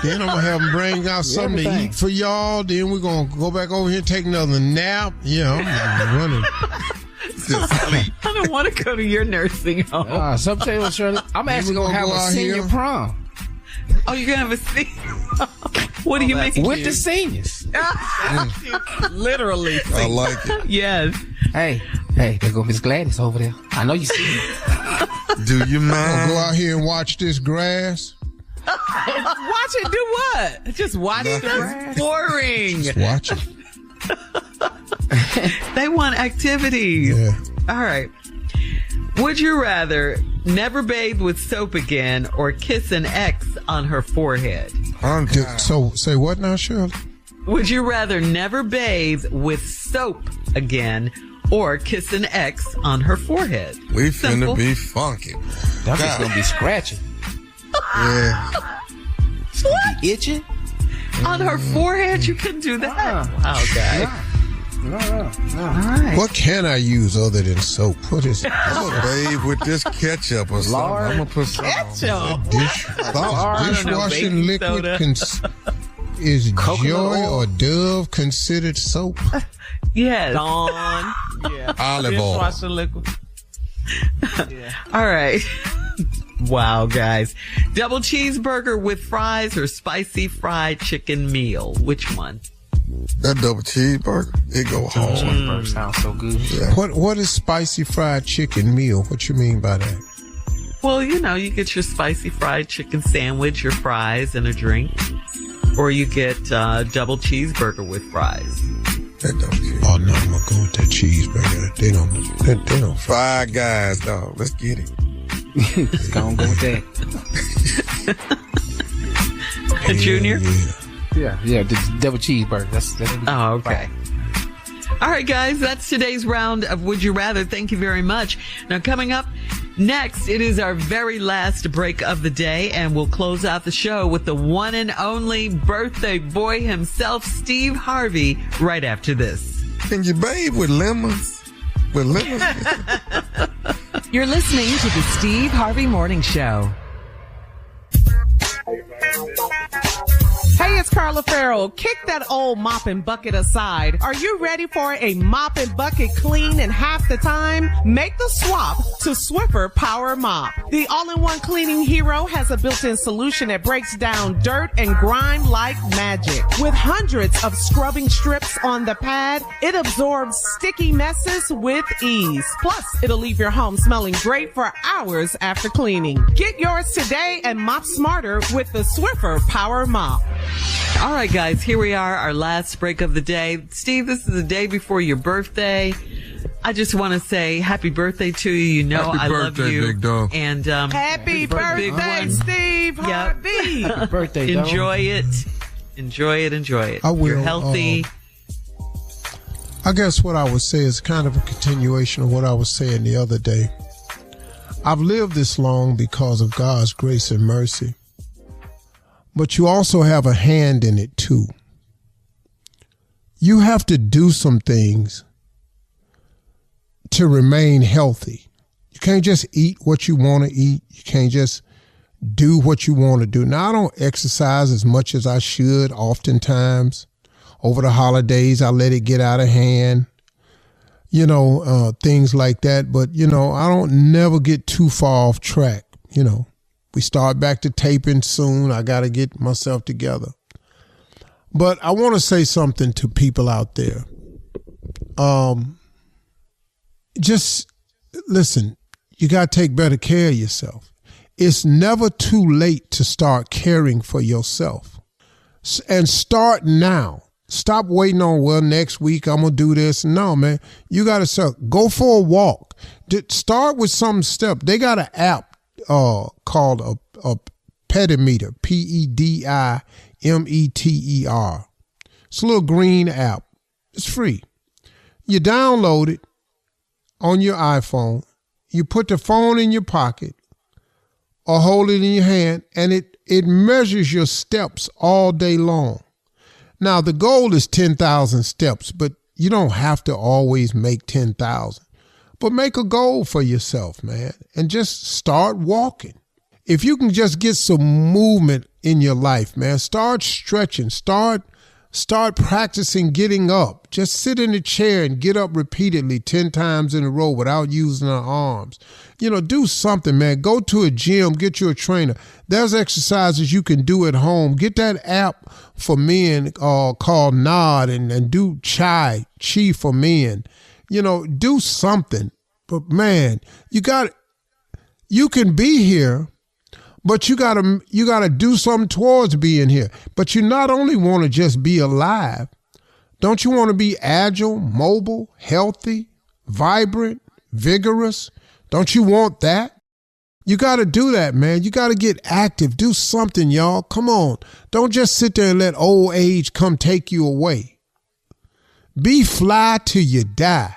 Then I'm gonna have them bring out something to Everything. eat for y'all. Then we're gonna go back over here and take another nap. Yeah, I'm running. Just sleep. I don't want to go to your nursing home. Some tell you, Shirley, I'm actually we gonna gonna have go a out senior here. prom Oh, you're going to have a seat? What do you mean? with the seniors. Literally. I like it. Yes. Hey, there go Miss Gladys over there. I know you see her. Do you Gonna go mind? out here and watch this grass. Watch it do what? Just watch the grass. Boring. Watch it. They want activities. Yeah. All right. Would you rather never bathe with soap again or kiss an ex on her forehead? So say what now, Shirley? Would you rather never bathe with soap again or kiss an ex on her forehead? We Simple. finna be funky. That bitch gonna be scratching. Yeah. It's gonna be itching. On her forehead? You can do that. Wow, guys. No. All right. What can I use other than soap? What is it? I'm gonna bathe with this ketchup or something. Lard. I'm gonna put some Ketchup. Dishwashing liquid is Coconut Joy oil. or Dove considered soap? Yes. Dawn. Yeah. olive oil. Dishwasher liquid. All right. Wow, guys. Double cheeseburger with fries or spicy fried chicken meal? Which one? That double cheeseburger, it go hard. Cheeseburger sounds so good. Yeah. What is spicy fried chicken meal? What you mean by that? Well, you get your spicy fried chicken sandwich, your fries, and a drink. Or you get double cheeseburger with fries. Oh, no, I'm going to go with that cheeseburger. They don't. Five Guys, dog. Let's get it. Let's go with that. Junior? Yeah, the double cheeseburger. That's oh, okay. All right, guys, that's today's round of Would You Rather. Thank you very much. Now, coming up next, it is our very last break of the day, and we'll close out the show with the one and only birthday boy himself, Steve Harvey, right after this. Can you bathe with lemons? With lemons? You're listening to the Steve Harvey Morning Show. Hey, it's Carla Farrell. Kick that old mop and bucket aside. Are you ready for a mop and bucket clean in half the time? Make the swap to Swiffer Power Mop. The all-in-one cleaning hero has a built-in solution that breaks down dirt and grime like magic. With hundreds of scrubbing strips on the pad, it absorbs sticky messes with ease. Plus, it'll leave your home smelling great for hours after cleaning. Get yours today and mop smarter with the Swiffer Power Mop. All right, guys, here we are, our last break of the day. Steve, this is the day before your birthday. I just want to say happy birthday to you. Happy I birthday, love you. big dog. And happy birthday, Steve Harvey. Happy birthday, dog. Enjoy it. Enjoy it. I will. You're healthy. I guess what I would say is kind of a continuation of what I was saying the other day. I've lived this long because of God's grace and mercy. But you also have a hand in it too. You have to do some things to remain healthy. You can't just eat what you want to eat. You can't just do what you want to do. Now, I don't exercise as much as I should oftentimes. Over the holidays, I let it get out of hand, things like that. But, I don't never get too far off track, We start back to taping soon. I got to get myself together. But I want to say something to people out there. Just listen, you got to take better care of yourself. It's never too late to start caring for yourself. And start now. Stop waiting on, next week I'm going to do this. No, man, you got to go for a walk. Start with some step. They got an app called a Pedimeter, Pedimeter. It's a little green app. It's free. You download it on your iPhone. You put the phone in your pocket or hold it in your hand, and it measures your steps all day long. Now, the goal is 10,000 steps, but you don't have to always make 10,000. But make a goal for yourself, man, and just start walking. If you can just get some movement in your life, man, start stretching, start practicing getting up. Just sit in a chair and get up repeatedly 10 times in a row without using our arms. Do something, man. Go to a gym, get you a trainer. There's exercises you can do at home. Get that app for men called Nod and do Chi for men. Do something. But man, you can be here, but you gotta do something towards being here. But you not only want to just be alive, don't you want to be agile, mobile, healthy, vibrant, vigorous? Don't you want that? You got to do that, man. You got to get active. Do something, y'all. Come on. Don't just sit there and let old age come take you away. Be fly till you die.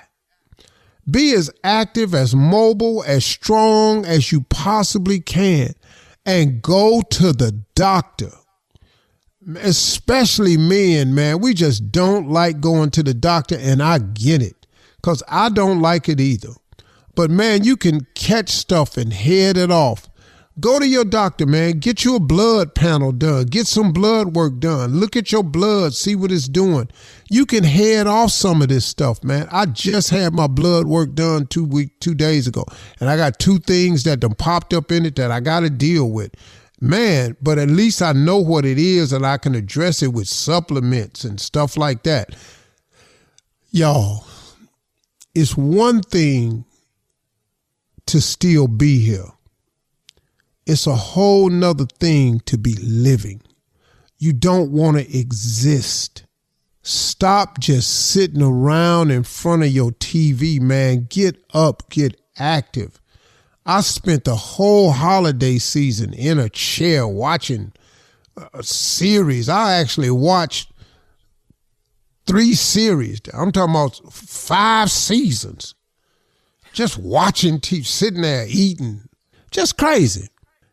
Be as active, as mobile, as strong as you possibly can. And go to the doctor. Especially men, man. We just don't like going to the doctor, and I get it. Because I don't like it either. But, man, you can catch stuff and head it off. Go to your doctor, man. Get you a blood panel done. Get some blood work done. Look at your blood. See what it's doing. You can head off some of this stuff, man. I just had my blood work done 2 days ago. And I got 2 things that done popped up in it that I got to deal with. Man, but at least I know what it is and I can address it with supplements and stuff like that. Y'all, it's one thing to still be here. It's a whole nother thing to be living. You don't want to exist. Stop just sitting around in front of your TV, man. Get up, get active. I spent the whole holiday season in a chair watching a series. I actually watched 3 series. I'm talking about 5 seasons. Just watching TV, sitting there eating. Just crazy.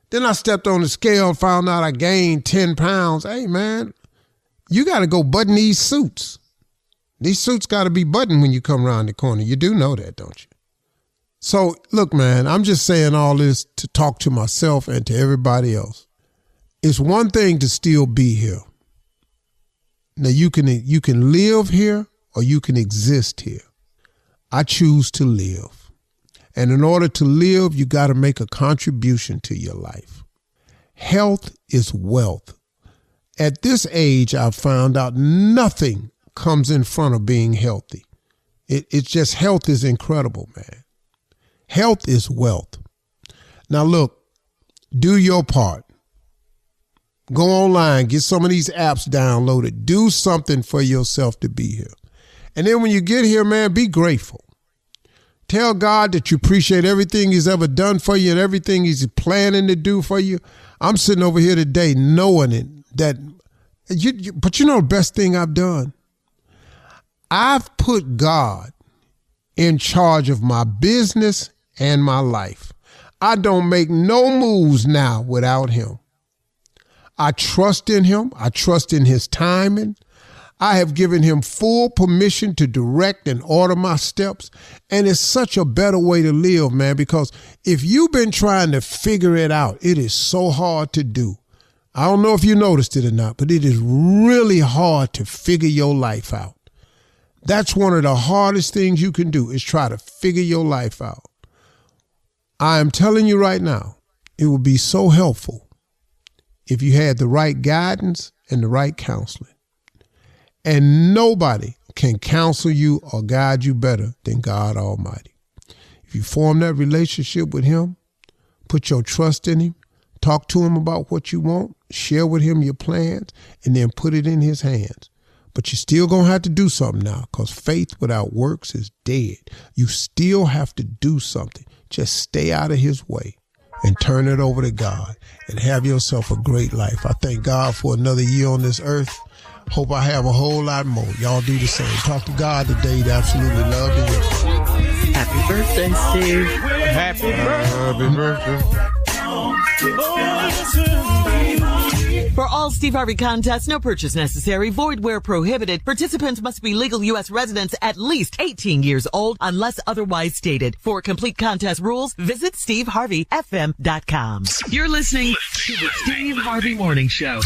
Then I stepped on the scale and found out I gained 10 pounds. Hey, man, you got to go button these suits. These suits got to be buttoned when you come around the corner. You do know that, don't you? So, look, man, I'm just saying all this to talk to myself and to everybody else. It's one thing to still be here. Now, you can live here or you can exist here. I choose to live. And in order to live, you got to make a contribution to your life. Health is wealth. At this age, I've found out nothing comes in front of being healthy. It's just health is incredible, man. Health is wealth. Now, look, do your part. Go online, get some of these apps downloaded. Do something for yourself to be here. And then when you get here, man, be grateful. Tell God that you appreciate everything he's ever done for you and everything he's planning to do for you. I'm sitting over here today knowing it, that, but you know the best thing I've done? I've put God in charge of my business and my life. I don't make no moves now without him. I trust in him. I trust in his timing. I have given him full permission to direct and order my steps. And it's such a better way to live, man, because if you've been trying to figure it out, it is so hard to do. I don't know if you noticed it or not, but it is really hard to figure your life out. That's one of the hardest things you can do, is try to figure your life out. I am telling you right now, it would be so helpful if you had the right guidance and the right counseling. And nobody can counsel you or guide you better than God Almighty. If you form that relationship with him, put your trust in him, talk to him about what you want, share with him your plans, and then put it in his hands. But you're still going to have to do something now, because faith without works is dead. You still have to do something. Just stay out of his way and turn it over to God and have yourself a great life. I thank God for another year on this earth. Hope I have a whole lot more. Y'all do the same. Talk to God today. He'd absolutely love to hear from you. Happy birthday, Steve. Happy birthday. For all Steve Harvey contests, no purchase necessary, void where prohibited. Participants must be legal U.S. residents at least 18 years old unless otherwise stated. For complete contest rules, visit SteveHarveyFM.com. You're listening to the Steve Harvey Morning Show.